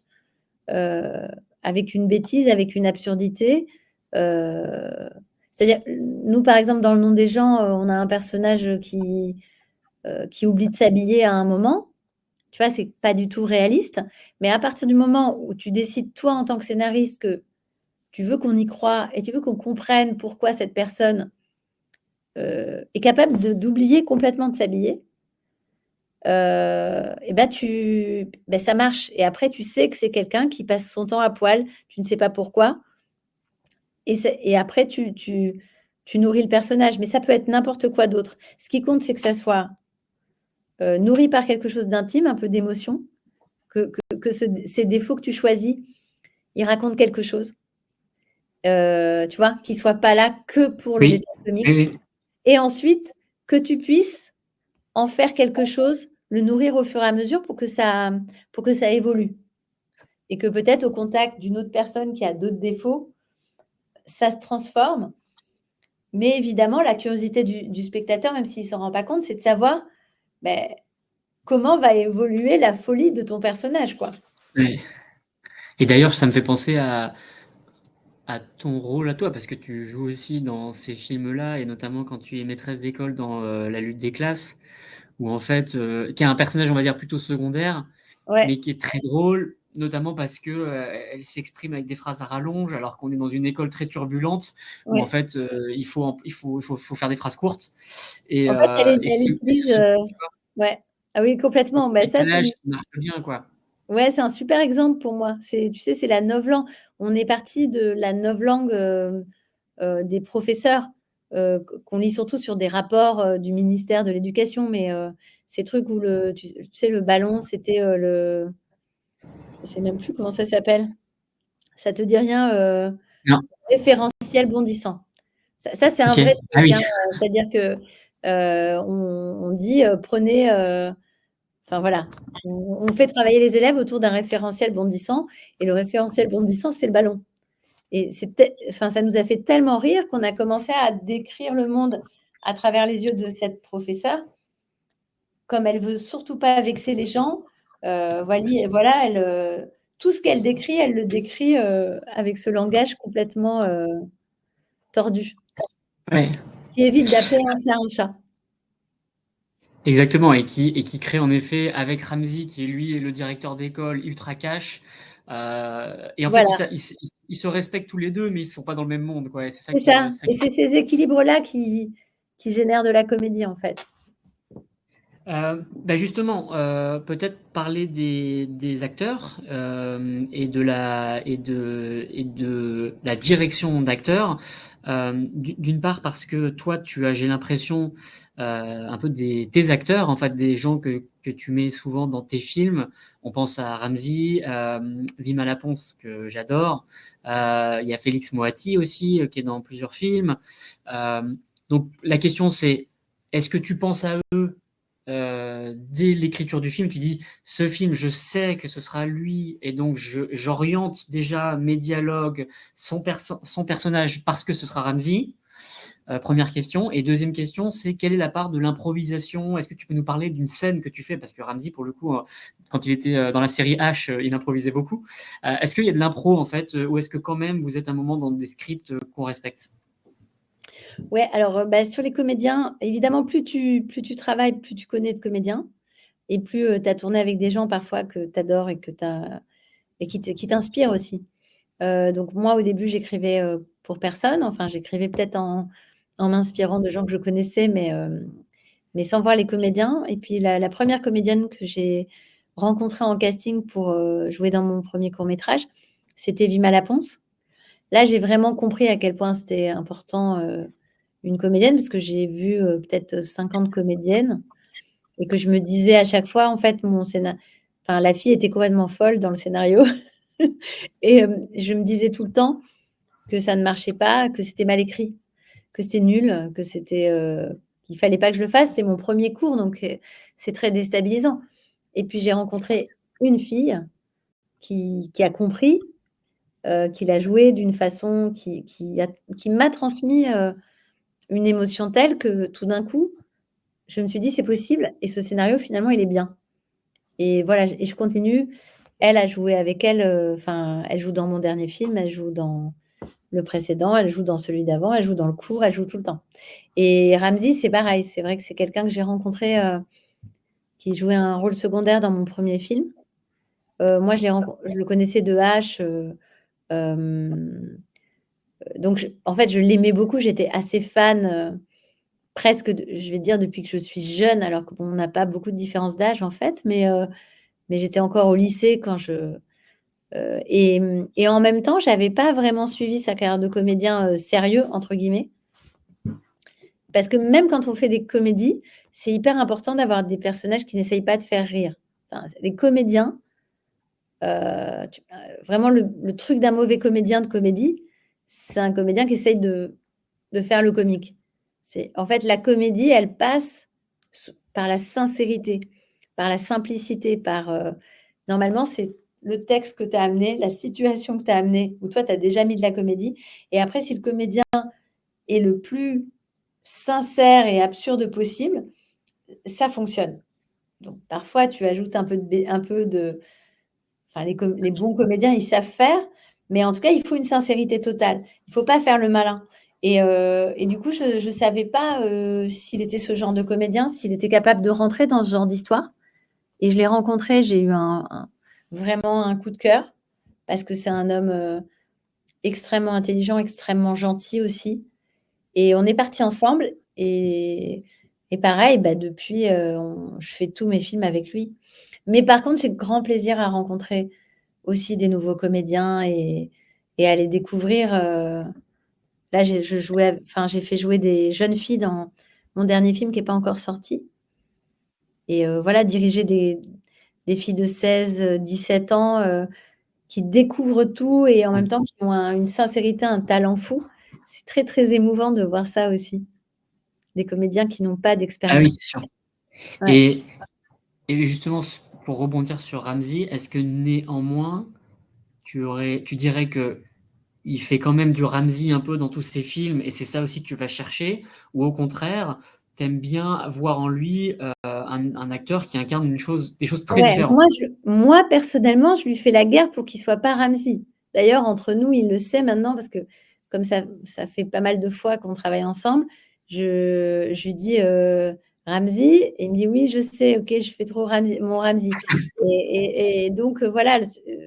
euh, avec une bêtise, avec une absurdité, euh, c'est-à-dire, nous, par exemple, dans Le Nom des gens, on a un personnage qui oublie de s'habiller à un moment. Tu vois, c'est pas du tout réaliste. Mais à partir du moment où tu décides, toi, en tant que scénariste, que tu veux qu'on y croie et tu veux qu'on comprenne pourquoi cette personne est capable d'oublier complètement de s'habiller, et ben, ça marche. Et après, tu sais que c'est quelqu'un qui passe son temps à poil, tu ne sais pas pourquoi. Et après, tu nourris le personnage. Mais ça peut être n'importe quoi d'autre. Ce qui compte, c'est que ça soit nourri par quelque chose d'intime, un peu d'émotion, que ces défauts que tu choisis, ils racontent quelque chose. Tu vois, qu'ils ne soient pas là que pour le oui, détail comique. oui, Et ensuite, que tu puisses en faire quelque chose, le nourrir au fur et à mesure pour que ça évolue. Et que peut-être au contact d'une autre personne qui a d'autres défauts, ça se transforme. Mais évidemment, la curiosité du spectateur, même s'il ne s'en rend pas compte, c'est de savoir ben, comment va évoluer la folie de ton personnage, quoi. oui. Et d'ailleurs, ça me fait penser à ton rôle à toi, parce que tu joues aussi dans ces films-là, et notamment quand tu es maîtresse d'école dans La lutte des classes, où en fait, qui est un personnage, on va dire, plutôt secondaire, Ouais, mais qui est très drôle, notamment parce que elle s'exprime avec des phrases à rallonge, alors qu'on est dans une école très turbulente, où en ouais. fait, faut faire des phrases courtes. Et, En fait, elle c'est utilise. Ouais. Ah oui, ce complètement. Ben, ça, c'est décalage qui marche bien, quoi. ouais, c'est un super exemple pour moi. Tu sais, c'est la novlangue. On est parti de la novlangue des professeurs qu'on lit surtout sur des rapports du ministère de l'Éducation, mais ces trucs où tu sais, le ballon, c'était je sais même plus comment ça s'appelle. Ça te dit rien, Non, référentiel bondissant. Ça, c'est un ok. vrai Ah truc, oui, hein, c'est-à-dire que on dit prenez. Enfin voilà, on fait travailler les élèves autour d'un référentiel bondissant, et le référentiel bondissant, c'est le ballon. Et enfin, ça nous a fait tellement rire qu'on a commencé à décrire le monde à travers les yeux de cette professeure. Comme elle veut surtout pas vexer les gens, voilà, tout ce qu'elle décrit, elle le décrit avec ce langage complètement tordu, ouais. qui évite d'appeler un chat un chat. Exactement, et qui crée en effet avec Ramsey, qui est lui le directeur d'école ultra cash. Et en fait, Voilà, ils se respectent tous les deux, mais ils ne sont pas dans le même monde, quoi. Et c'est ça. c'est ça Et qui c'est ces équilibres-là qui génèrent de la comédie, en fait. Bah, justement, peut-être parler des acteurs, et de la direction d'acteurs. D'une part parce que toi, tu as, j'ai l'impression, un peu des acteurs, en fait, des gens que tu mets souvent dans tes films. On pense à Ramzy, Vima Laponce, que j'adore. Il y a Félix Moati aussi, qui est dans plusieurs films. Euh, donc la question c'est, est-ce que tu penses à eux dès l'écriture du film? Tu dis, ce film, je sais que ce sera lui, et donc j'oriente déjà mes dialogues, son personnage, parce que ce sera Ramsey. Première question. Et deuxième question, c'est quelle est la part de l'improvisation? Est-ce que tu peux nous parler d'une scène que tu fais? Parce que Ramsey, pour le coup, quand il était dans la série H, il improvisait beaucoup. Est-ce qu'il y a de l'impro, en fait, ou est-ce que quand même vous êtes un moment dans des scripts qu'on respecte? Ouais, alors, bah, sur les comédiens, évidemment, plus tu travailles, plus tu connais de comédiens et plus, tu as tourné avec des gens parfois que tu adores et que tu et qui t'inspirent aussi. Donc moi, au début, j'écrivais, pour personne. Enfin, j'écrivais peut-être en m'inspirant de gens que je connaissais, mais sans voir les comédiens. Et puis la 1re comédienne que j'ai rencontrée en casting pour, jouer dans mon premier court métrage, c'était Vima Laponce. Là, j'ai vraiment compris à quel point c'était important, une comédienne, parce que j'ai vu, peut-être 50 comédiennes et que je me disais à chaque fois, en fait, enfin, la fille était complètement folle dans le scénario et je me disais tout le temps que ça ne marchait pas, que c'était mal écrit, que c'était nul, que qu'il fallait pas que je le fasse. C'était mon premier cours, donc c'est très déstabilisant. Et puis j'ai rencontré une fille qui a compris, qui l'a joué d'une façon qui m'a transmis, une émotion telle que tout d'un coup, je me suis dit: «C'est possible et ce scénario finalement il est bien». Et voilà, et je continue. Elle a joué avec elle, enfin, elle joue dans mon dernier film, elle joue dans le précédent, elle joue dans celui d'avant, elle joue dans le court, elle joue tout le temps. Et Ramzy, c'est pareil, c'est vrai que c'est quelqu'un que j'ai rencontré, qui jouait un rôle secondaire dans mon premier film. Moi, je le connaissais de H, donc en fait, je l'aimais beaucoup, j'étais assez fan, presque je vais dire depuis que je suis jeune, alors qu'on n'a pas beaucoup de différence d'âge en fait, mais j'étais encore au lycée quand et en même temps, j'avais pas vraiment suivi sa carrière de comédien, «sérieux» entre guillemets. Parce que même quand on fait des comédies, c'est hyper important d'avoir des personnages qui n'essayent pas de faire rire. Enfin, les comédiens, vraiment le truc d'un mauvais comédien de comédie, c'est un comédien qui essaye de faire le comique. C'est en fait, la comédie, elle passe par la sincérité, par la simplicité, normalement, c'est le texte que tu as amené, la situation que tu as amenée, où toi, tu as déjà mis de la comédie. Et après, si le comédien est le plus sincère et absurde possible, ça fonctionne. Donc parfois, tu ajoutes un peu de enfin, les bons comédiens, ils savent faire, mais en tout cas, il faut une sincérité totale. Il faut pas faire le malin. Et du coup, je ne savais pas, s'il était ce genre de comédien, s'il était capable de rentrer dans ce genre d'histoire. Et je l'ai rencontré, j'ai eu vraiment un coup de cœur parce que c'est un homme, extrêmement intelligent, extrêmement gentil aussi. Et on est partis ensemble et pareil, bah, depuis, je fais tous mes films avec lui. Mais par contre, j'ai grand plaisir à rencontrer aussi des nouveaux comédiens et à les découvrir, là, j'ai fait jouer des jeunes filles dans mon dernier film qui est pas encore sorti et voilà, diriger des filles de 16, 17 ans, qui découvrent tout et en même temps qui ont une sincérité, un talent fou. C'est très, très émouvant de voir ça aussi. Des comédiens qui n'ont pas Ah oui, d'expérience. c'est sûr. Ouais. Et, et justement, pour rebondir sur Ramsey, est-ce que néanmoins, tu dirais que il fait quand même du Ramsey un peu dans tous ses films, et c'est ça aussi que tu vas chercher, ou au contraire, t'aimes bien voir en lui un acteur qui incarne des choses très Ouais, différentes? moi personnellement, je lui fais la guerre pour qu'il soit pas Ramzy. D'ailleurs, entre nous, il le sait maintenant parce que comme ça fait pas mal de fois qu'on travaille ensemble, je lui dis, «Ramzy?» et il me dit: «Oui, je sais, OK, je fais trop mon Ramzy» et donc voilà,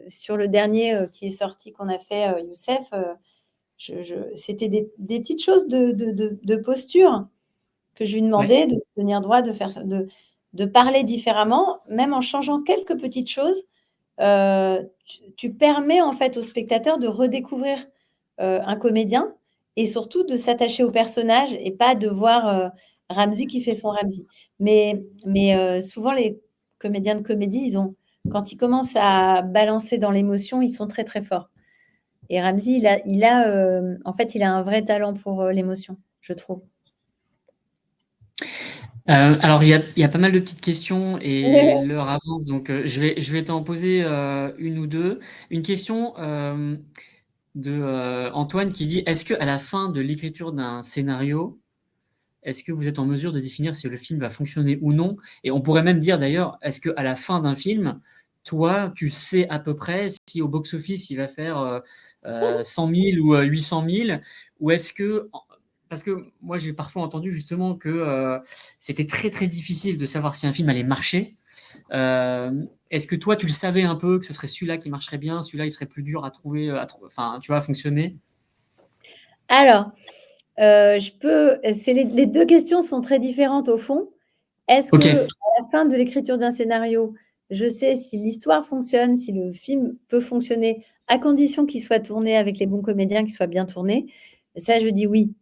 sur le dernier, qui est sorti qu'on a fait, Youssef, je c'était des petites choses de posture que je lui Ouais. demandais, de se tenir droit, de faire ça, de parler différemment, même en changeant quelques petites choses, tu permets en fait au spectateur de redécouvrir un comédien et surtout de s'attacher au personnage et pas de voir Ramzy qui fait son Ramzy. Mais souvent, les comédiens de comédie, quand ils commencent à balancer dans l'émotion, ils sont très très forts. Et Ramzy, en fait, il a un vrai talent pour l'émotion, je trouve. Alors, il y a pas mal de petites questions et l'heure avance, donc je vais t'en poser une ou deux. Une question de Antoine qui dit, est-ce que à la fin de l'écriture d'un scénario, est-ce que vous êtes en mesure de définir si le film va fonctionner ou non? Et on pourrait même dire d'ailleurs, est-ce que à la fin d'un film, toi, tu sais à peu près si au box-office il va faire 100 000 ou 800 000, ou est-ce que parce que moi j'ai parfois entendu justement que c'était très très difficile de savoir si un film allait marcher. Est-ce que toi tu le savais un peu que ce serait celui-là qui marcherait bien, celui-là il serait plus dur à trouver, enfin tu vois, à fonctionner? Alors, les deux questions sont très différentes au fond. Est-ce Ok, que à la fin de l'écriture d'un scénario, je sais si l'histoire fonctionne, si le film peut fonctionner, à condition qu'il soit tourné avec les bons comédiens, qu'il soit bien tourné? Ça, je dis oui.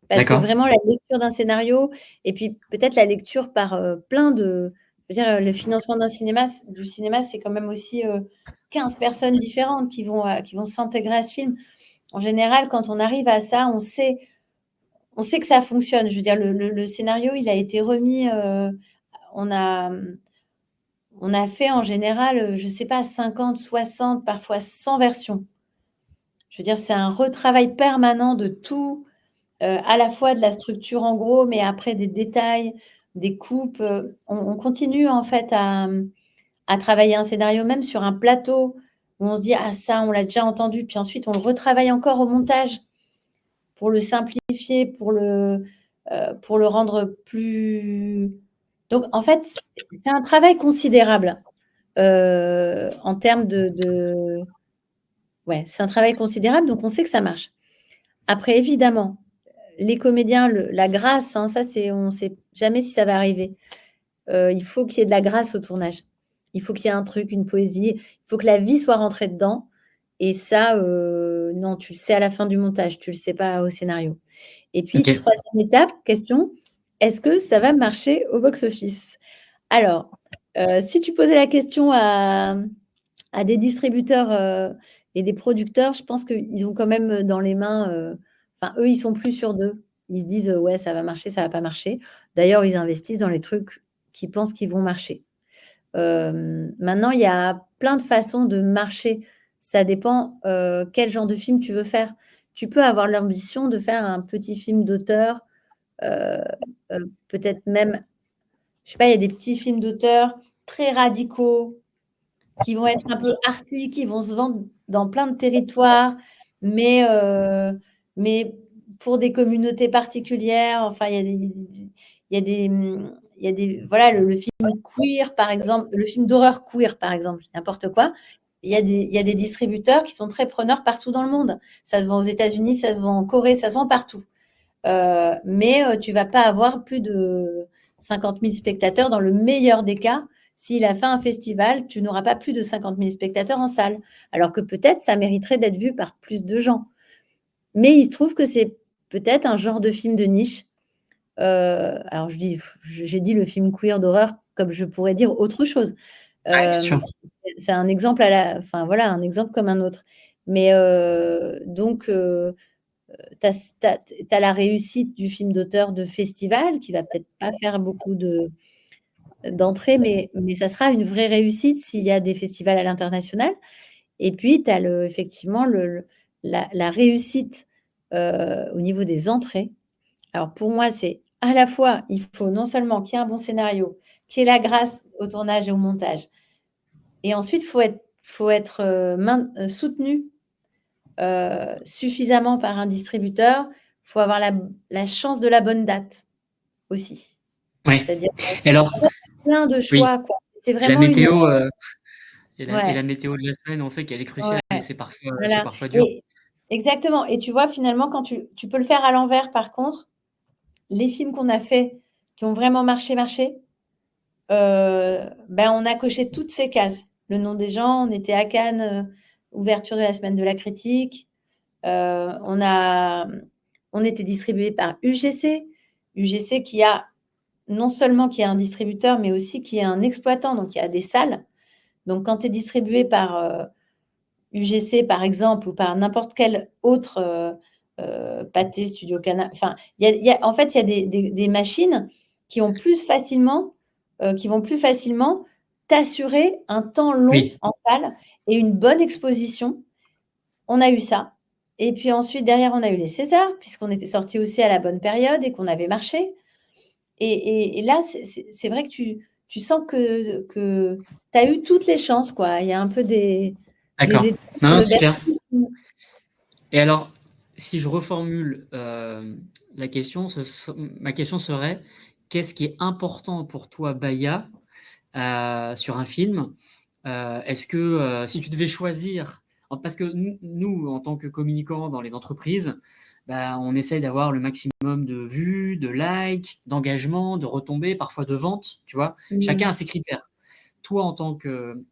Parce que d'accord. vraiment la lecture d'un scénario et puis peut-être la lecture par, plein de je veux dire, le financement du cinéma, c'est quand même aussi, 15 personnes différentes qui vont s'intégrer à ce film. En général, quand on arrive à ça, on sait que ça fonctionne. Je veux dire, le scénario, il a été remis, on a, on a fait en général, je sais pas, 50, 60, parfois 100 versions. Je veux dire, c'est un retravail permanent de tout, à la fois de la structure en gros, mais après des détails, des coupes. On continue en fait à travailler un scénario, même sur un plateau où on se dit: «Ah ça, on l'a déjà entendu», puis ensuite on le retravaille encore au montage pour le simplifier, pour le rendre plus donc en fait, c'est un travail considérable, en termes de ouais, c'est un travail considérable, donc on sait que ça marche. Après évidemment, les comédiens, la grâce, hein, ça c'est on ne sait jamais si ça va arriver. Il faut qu'il y ait de la grâce au tournage. Il faut qu'il y ait un truc, une poésie, il faut que la vie soit rentrée dedans et ça, non, tu le sais à la fin du montage, tu le sais pas au scénario. Et puis Ok. 3e étape, question, est-ce que ça va marcher au box-office? Alors, si tu posais la question à des distributeurs, et des producteurs, je pense qu'ils ont quand même, dans les mains, enfin, eux, ils sont plus sûrs d'eux. Ils se disent: «Ouais, ça va marcher, ça va pas marcher». D'ailleurs, ils investissent dans les trucs qu'ils pensent qu'ils vont marcher. Maintenant, il y a plein de façons de marcher. Ça dépend, quel genre de film tu veux faire. Tu peux avoir l'ambition de faire un petit film d'auteur, heu peut-être même, je sais pas, il y a des petits films d'auteur très radicaux, qui vont être un peu arty, qui vont se vendre dans plein de territoires, mais mais pour des communautés particulières. Enfin, il y a des, il y a des voilà, le film queer, par exemple, le film d'horreur queer, par exemple, n'importe quoi. Il y a des distributeurs qui sont très preneurs partout dans le monde. Ça se vend aux États-Unis, ça se vend en Corée, ça se vend partout. Mais tu vas pas avoir plus de 50 000 spectateurs dans le meilleur des cas. S'il a fait un festival, tu n'auras pas plus de 50 000 spectateurs en salle. Alors que peut-être ça mériterait d'être vu par plus de gens. Mais il se trouve que c'est peut-être un genre de film de niche. Alors j'ai dit le film queer d'horreur comme je pourrais dire autre chose. Ouais, bien Euh, sûr. c'est un exemple enfin voilà, un exemple comme un autre. Mais donc tu as la réussite du film d'auteur de festival qui va peut-être pas faire beaucoup d'entrées, mais ça sera une vraie réussite s'il y a des festivals à l'international. Et puis tu as effectivement la réussite au niveau des entrées. Alors pour moi, c'est à la fois, il faut non seulement qu'il y ait un bon scénario, qu'il y ait la grâce au tournage et au montage, et ensuite faut être soutenu suffisamment par un distributeur. Il faut avoir la chance de la bonne date aussi. Oui. C'est-à-dire, Et alors, plein de oui, choix, quoi. C'est et la vraiment une météo, et ouais, la météo de la semaine, on sait qu'elle est cruciale et ouais, c'est voilà, parfois dur. et exactement, et tu vois, finalement, quand tu peux le faire à l'envers, par contre, les films qu'on a faits, qui ont vraiment marché, On a coché toutes ces cases. Le nom des gens, on était à Cannes, ouverture de la semaine de la critique. On était distribué par UGC. UGC qui a non seulement qui a un distributeur, mais aussi qui a un exploitant, donc il y a des salles. Donc quand tu es distribué par UGC, par exemple, ou par n'importe quel autre Pathé, Studio Canal, enfin, en fait, il y a des machines qui ont qui vont plus facilement t'assurer un temps long Oui, en salle et une bonne exposition. On a eu ça. Et puis ensuite, derrière, on a eu les Césars, puisqu'on était sorti aussi à la bonne période et qu'on avait marché. Et là, c'est vrai que tu sens que tu as eu toutes les chances, quoi. Il y a un peu des d'accord. étapes Non, non, c'est clair. d'artiste. Et alors, si je reformule la question, ma question serait, qu'est-ce qui est important pour toi, Baya, sur un film? Est-ce que si tu devais choisir, parce que nous, en tant que communicants dans les entreprises, bah, on essaye d'avoir le maximum de vues, de likes, d'engagement, de retombées, parfois de ventes, tu vois. Chacun a Mmh. ses critères. Toi, en tant que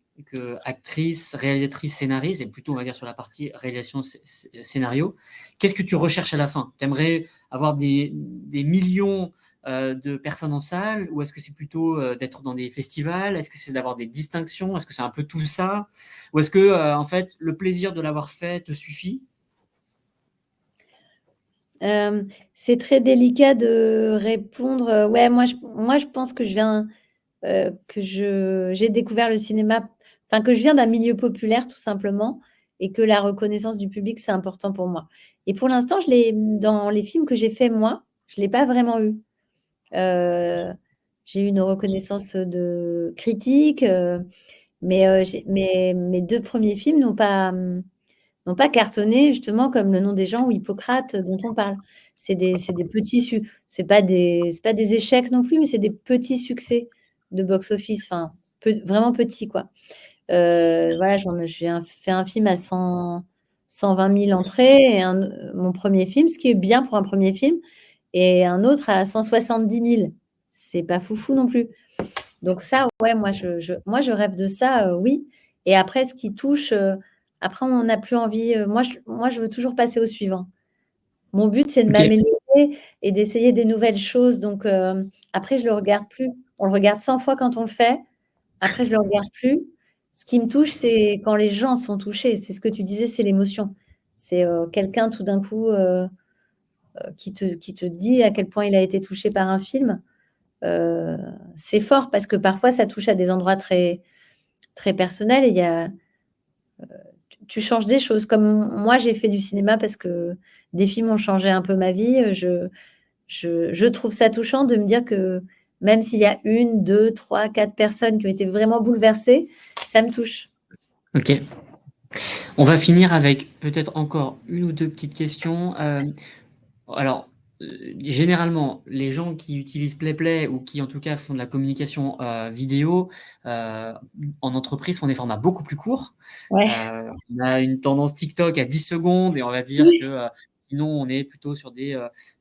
actrice, réalisatrice, scénariste, et plutôt on va dire sur la partie réalisation scénario, qu'est-ce que tu recherches à la fin? Tu aimerais avoir des millions de personnes en salle, ou est-ce que c'est plutôt d'être dans des festivals? Est-ce que c'est d'avoir des distinctions? Est-ce que c'est un peu tout ça? Ou est-ce que en fait le plaisir de l'avoir fait te suffit? C'est très délicat de répondre. Ouais, moi, je pense que j'ai découvert le cinéma, enfin, que je viens d'un milieu populaire, tout simplement, et que la reconnaissance du public, c'est important pour moi. Et pour l'instant, dans les films que j'ai faits, moi, je ne l'ai pas vraiment eu. Euh, j'ai eu une reconnaissance de critique, mais mes deux premiers films n'ont pas cartonné, justement, comme Le Nom des gens ou Hippocrate dont on parle. C'est des c'est pas des échecs non plus, mais c'est des petits succès de box-office, enfin, vraiment petits, quoi. Voilà, fait un film à 120 000 entrées, mon premier film, ce qui est bien pour un premier film, et un autre à 170 000. C'est pas foufou non plus. Donc ça, ouais, moi, je rêve de ça, oui. Et après, ce qui touche, après, on n'a plus envie. Moi, je veux toujours passer au suivant. Mon but, c'est de Ok, m'améliorer et d'essayer des nouvelles choses. Donc après, je le regarde plus. On le regarde 100 fois quand on le fait. Après, je le regarde plus. Ce qui me touche, c'est quand les gens sont touchés. C'est ce que tu disais, c'est l'émotion. C'est quelqu'un tout d'un coup qui te dit à quel point il a été touché par un film. Euh, c'est fort parce que parfois, ça touche à des endroits très personnels et tu changes des choses. Comme moi, j'ai fait du cinéma parce que des films ont changé un peu ma vie. Je trouve ça touchant de me dire que même s'il y a une, deux, trois, quatre personnes qui ont été vraiment bouleversées, ça me touche. ok. On va finir avec peut-être encore une ou deux petites questions. Alors, généralement, les gens qui utilisent PlayPlay ou qui en tout cas font de la communication vidéo euh, en entreprise font des formats beaucoup plus courts. Ouais. On a une tendance TikTok à 10 secondes et on va dire que Oui. sinon on est plutôt sur des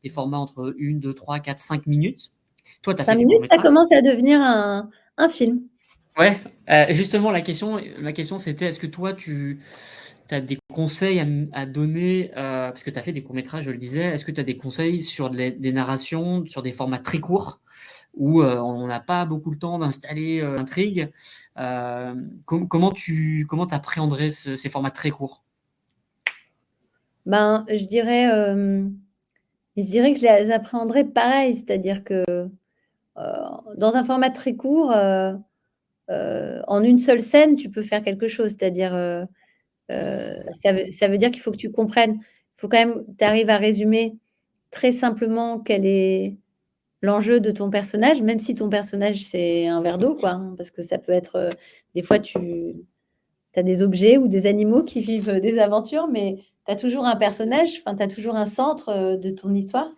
formats entre 1, 2, 3, 4, 5 minutes. Toi, tu as fait Cinq des minutes, ça courts-métrages. commence à devenir un film. Ouais, justement, ma question c'était est-ce que toi, tu as des conseils à donner, parce que tu as fait des courts-métrages, je le disais, est-ce que tu as des conseils sur des narrations, sur des formats très courts, où on n'a pas beaucoup le temps d'installer l'intrigue comment t'appréhenderais ces formats très courts? Ben, je dirais que je les appréhenderais pareil, c'est-à-dire que dans un format très court, en une seule scène, tu peux faire quelque chose. C'est-à-dire, ça veut dire qu'il faut que tu comprennes. Il faut quand même que tu arrives à résumer très simplement quel est l'enjeu de ton personnage, même si ton personnage, c'est un verre d'eau, quoi, hein, parce que ça peut être, des fois, tu as des objets ou des animaux qui vivent des aventures, mais tu as toujours un personnage, enfin, tu as toujours un centre de ton histoire.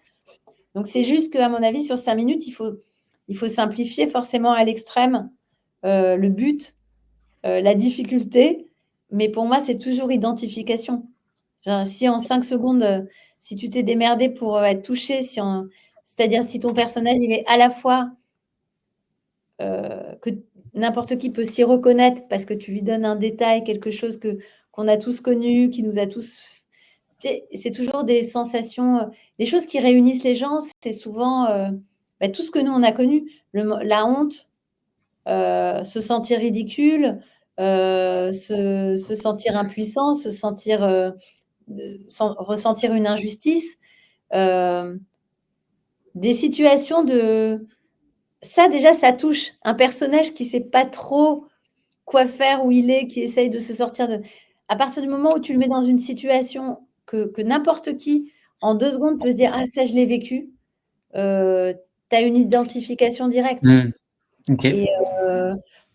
Donc, c'est juste qu'à mon avis, sur 5 minutes, il faut simplifier forcément à l'extrême le but, la difficulté. Mais pour moi, c'est toujours identification. Genre, si en 5 secondes, si tu t'es démerdé pour être touché, c'est-à-dire si ton personnage, il est à la fois que n'importe qui peut s'y reconnaître parce que tu lui donnes un détail, quelque chose qu'on a tous connu, qui nous a tous. C'est toujours des sensations, les choses qui réunissent les gens, c'est souvent tout ce que nous on a connu, la honte, se sentir ridicule, se sentir impuissant, se sentir, ressentir une injustice, euh, des situations de ça déjà ça touche un personnage qui sait pas trop quoi faire, où il est, qui essaye de se sortir de. À partir du moment où tu le mets dans une situation que n'importe qui, en 2 secondes, peut se dire: «Ah ça, je l'ai vécu», tu as une identification directe Mmh. OK. et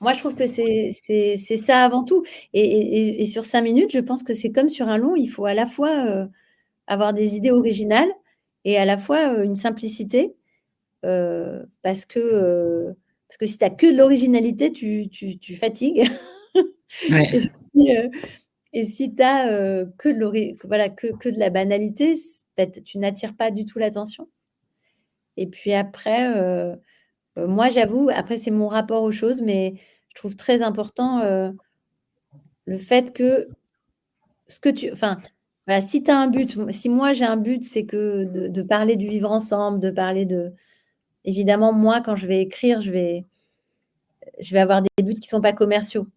moi, je trouve que c'est ça avant tout et sur 5 minutes, je pense que c'est comme sur un long, il faut à la fois, avoir des idées originales et à la fois, une simplicité, parce que si tu as que de l'originalité, tu fatigues Ouais. et si, et si tu as, que de la banalité, tu n'attires pas du tout l'attention et puis après, moi j'avoue, après c'est mon rapport aux choses, mais je trouve très important, le fait que ce que tu enfin, voilà, si tu as un but, si moi j'ai un but, c'est que de parler du vivre ensemble, de parler de évidemment moi quand je vais écrire, je vais avoir des buts qui sont pas commerciaux.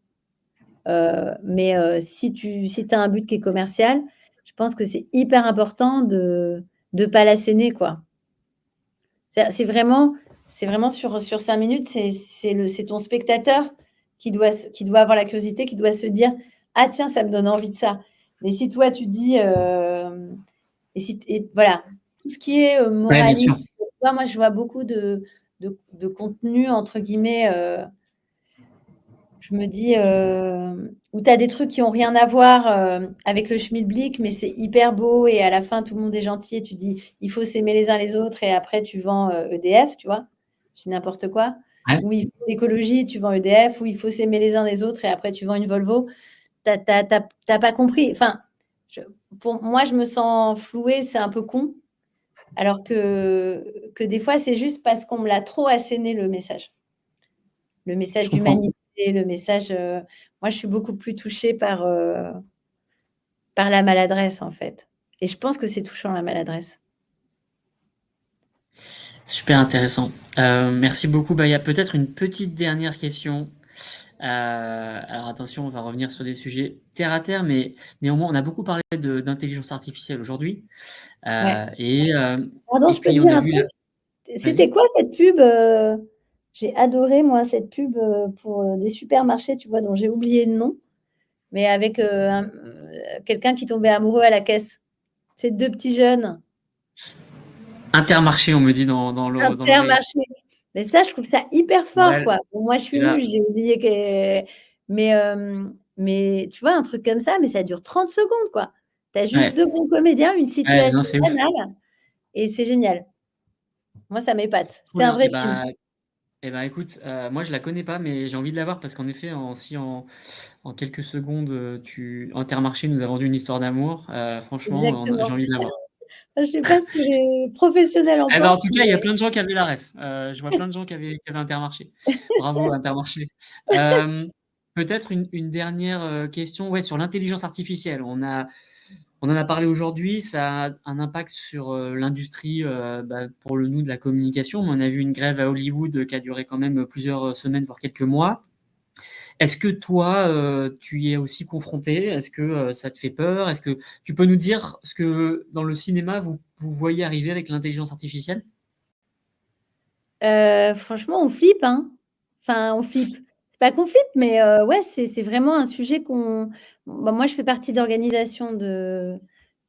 Mais si tu as un but qui est commercial, je pense que c'est hyper important de pas l'asséner, quoi. C'est vraiment sur 5 minutes, c'est ton spectateur qui doit avoir la curiosité, qui doit se dire: «Ah tiens, ça me donne envie de ça». Mais si toi tu dis, et voilà, tout ce qui est, Ouais, bien moraliste, sûr. tu vois, moi je vois beaucoup de contenu entre guillemets, je me dis, où tu as des trucs qui ont rien à voir, avec le schmilblick, mais c'est hyper beau et à la fin tout le monde est gentil et tu dis: «Il faut s'aimer les uns les autres» et après tu vends, EDF, tu vois? Je dis n'importe quoi. Ouais. Ou il faut l'écologie, tu vends EDF, ou il faut s'aimer les uns les autres et après tu vends une Volvo. Tu as pas compris. Enfin, je pour moi, je me sens flouée, c'est un peu con, alors que des fois, c'est juste parce qu'on me l'a trop asséné le message. Le Je message comprends. d'humanité, le message, moi je suis beaucoup plus touchée par la maladresse, en fait et je pense que c'est touchant la maladresse. Super intéressant. Merci beaucoup. Bah, il y a peut-être une petite dernière question. Alors attention, on va revenir sur des sujets terre à terre, mais néanmoins, on a beaucoup parlé d'intelligence artificielle aujourd'hui. Ouais. Et, Pardon, et je peux te puis on dire a un vu la... truc? C'était Vas-y. quoi cette pub, j'ai adoré moi cette pub, pour, des supermarchés, tu vois? Dont j'ai oublié le nom, mais avec, quelqu'un qui tombait amoureux à la caisse. C'est 2 petits jeunes. Intermarché, on me dit dans l'oreille. Intermarché. Mais ça, je trouve ça hyper fort, Ouais, quoi. Bon, moi, je et suis nulle, là, j'ai oublié que mais tu vois, un truc comme ça, mais ça dure 30 secondes, quoi. Tu as juste ouais, 2 bons comédiens, une ouais, non, situation c'est ouf. banale et c'est génial. Moi, ça m'épate. Trop C'est un bien. vrai film. Écoute, moi je la connais pas, mais j'ai envie de la voir parce qu'en effet, en quelques secondes, Intermarché nous a vendu une histoire d'amour. Franchement, j'ai Exactement. envie de la voir. Je sais pas ce que les professionnels en Eh ben, en pensent, tout cas, il y a mais plein de gens qui avaient la ref. Je vois plein de gens qui avaient Intermarché. Bravo Intermarché. Euh, Peut-être une dernière question, ouais, sur l'intelligence artificielle. On en a parlé aujourd'hui, ça a un impact sur l'industrie, bah, pour le nous de la communication. On a vu une grève à Hollywood qui a duré quand même plusieurs semaines, voire quelques mois. Est-ce que toi, tu y es aussi confronté? Est-ce que ça te fait peur? Est-ce que tu peux nous dire ce que dans le cinéma vous voyez arriver avec l'intelligence artificielle? franchement, on flippe, hein. Enfin, on flippe. C'est pas qu'on flippe, mais ouais, c'est vraiment un sujet qu'on bah, moi, je fais partie d'organisations de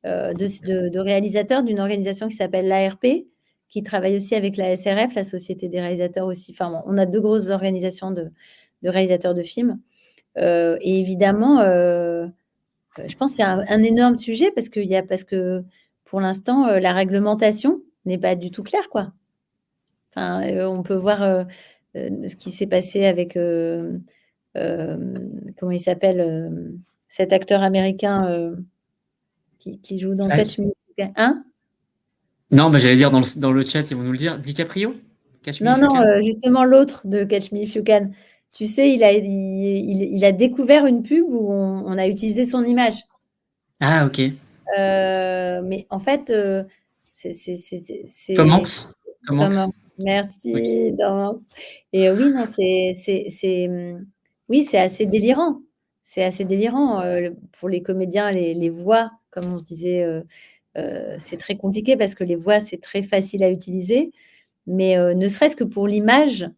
réalisateurs d'une organisation qui s'appelle l'ARP, qui travaille aussi avec la SRF, la Société des réalisateurs aussi. Enfin, bon, on a 2 grosses organisations de réalisateurs de films, et évidemment, je pense que c'est un énorme sujet parce que pour l'instant, la réglementation n'est pas du tout claire, quoi. Enfin, on peut voir, ce qui s'est passé avec, comment il s'appelle, cet acteur américain, qui joue dans Ouais. Catch Me If You Can, hein? Non, bah, j'allais dire dans le chat, ils vont nous le dire. DiCaprio? Catch Me Non, If You non, Can? justement l'autre de Catch Me If You Can. Tu sais, il a découvert une pub où on a utilisé son image. Ah, OK. Mais en fait, Tom c'est Hanks? Tom Tom Hanks? Hanks. OK. Merci, Tom Hanks. Et oui, non, oui, c'est assez délirant. C'est assez délirant, pour les comédiens, les voix, comme on se disait, c'est très compliqué parce que les voix, c'est très facile à utiliser. Mais, ne serait-ce que pour l'image,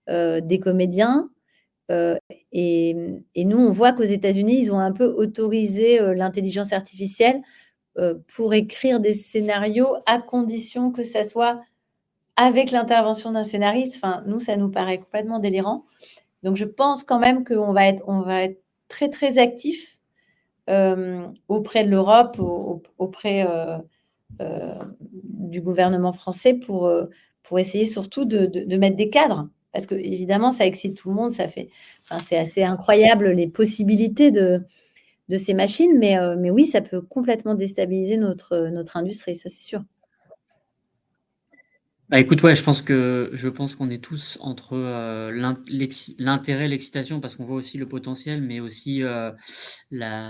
des comédiens, Heu et nous, on voit qu'aux États-Unis, ils ont un peu autorisé, l'intelligence artificielle, pour écrire des scénarios à condition que ça soit avec l'intervention d'un scénariste. Enfin, nous, ça nous paraît complètement délirant. Donc je pense quand même on va être très, très actifs, auprès de l'Europe, auprès, du gouvernement français pour essayer surtout de mettre des cadres. Parce que évidemment, ça excite tout le monde, ça fait enfin, c'est assez incroyable les possibilités de ces machines, mais oui, ça peut complètement déstabiliser notre industrie, ça, c'est sûr. Bah, écoute, ouais, je pense qu'on est tous entre, l'intérêt, l'excitation parce qu'on voit aussi le potentiel, mais aussi, la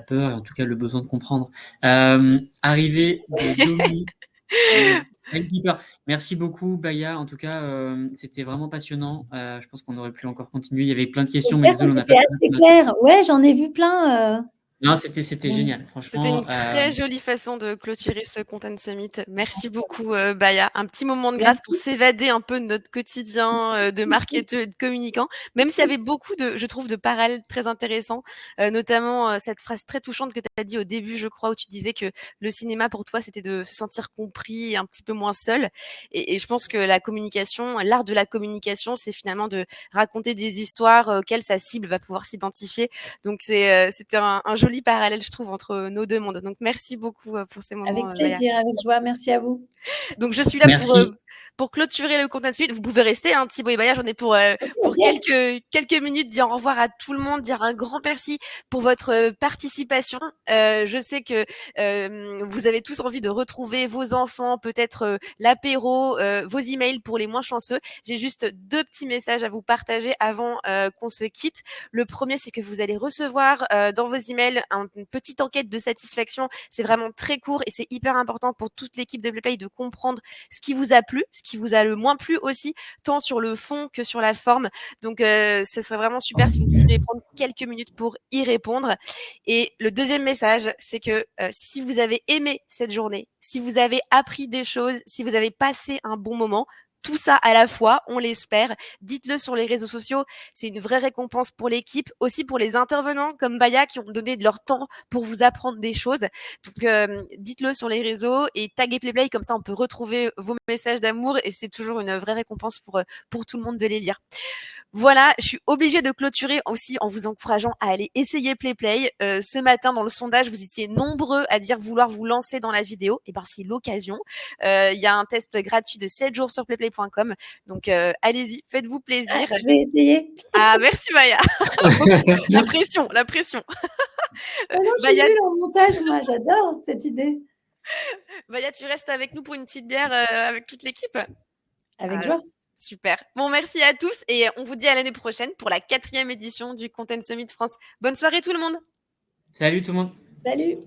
peur et en tout cas le besoin de comprendre. Arrivée de Domi, Timekeeper. Merci beaucoup Baya. En tout cas, c'était vraiment passionnant. Je pense qu'on aurait pu encore continuer. Il y avait plein de questions, mais J'espère que désolé, on n'a pas c'était pu assez répondre à tout. clair. Ouais, j'en ai vu plein, Non, c'était mmh. génial. C'était Franchement, une très jolie façon de clôturer ce Content Summit. Merci beaucoup, Baya. Un petit moment de grâce pour Merci. s'évader un peu de notre quotidien, de marketeurs et de communicants, même s'il y avait beaucoup de je trouve, de parallèles très intéressants, notamment, cette phrase très touchante que tu as dit au début, je crois, où tu disais que le cinéma pour toi, c'était de se sentir compris et un petit peu moins seul et je pense que la communication, l'art de la communication, c'est finalement de raconter des histoires, auxquelles sa cible va pouvoir s'identifier. Donc c'était un joli parallèle, je trouve, entre nos 2 mondes. Donc merci beaucoup, pour ces Avec moments, Maya. plaisir, avec joie. Merci à vous. Donc je suis là merci. pour clôturer le Content Suite. Vous pouvez rester, hein, Thibaut et Baya, j'en ai OK, pour OK. quelques minutes, dire au revoir à tout le monde, dire un grand merci pour votre, participation. Je sais que, vous avez tous envie de retrouver vos enfants, peut-être, l'apéro, vos emails pour les moins chanceux. J'ai juste 2 petits messages à vous partager avant, qu'on se quitte. Le premier, c'est que vous allez recevoir, dans vos emails une petite enquête de satisfaction. C'est vraiment très court et c'est hyper important pour toute l'équipe de Playplay de comprendre ce qui vous a plu, ce qui vous a le moins plu aussi, tant sur le fond que sur la forme. Donc, ce serait vraiment super si vous pouviez prendre quelques minutes pour y répondre. Et le deuxième message, c'est que si vous avez aimé cette journée, si vous avez appris des choses, si vous avez passé un bon moment, tout ça à la fois, on l'espère. Dites-le sur les réseaux sociaux. C'est une vraie récompense pour l'équipe, aussi pour les intervenants comme Baya qui ont donné de leur temps pour vous apprendre des choses. Donc, dites-le sur les réseaux et taguez Playplay, comme ça on peut retrouver vos messages d'amour et c'est toujours une vraie récompense pour tout le monde de les lire. Voilà, je suis obligée de clôturer aussi en vous encourageant à aller essayer Playplay. Ce matin, dans le sondage, vous étiez nombreux à dire vouloir vous lancer dans la vidéo. Et ben, c'est l'occasion. Il y a un test gratuit de 7 jours sur playplay.com. Donc, allez-y, faites-vous plaisir. Je vais essayer. Ah, merci Maya. La pression, la pression. Ah non, je suis Maya, nulle en montage, moi, j'adore cette idée. Maya, tu restes avec nous pour une petite bière avec toute l'équipe? Avec Ah, joie. super. Bon, merci à tous et on vous dit à l'année prochaine pour la 4e édition du Content Summit France. Bonne soirée tout le monde. Salut tout le monde. Salut.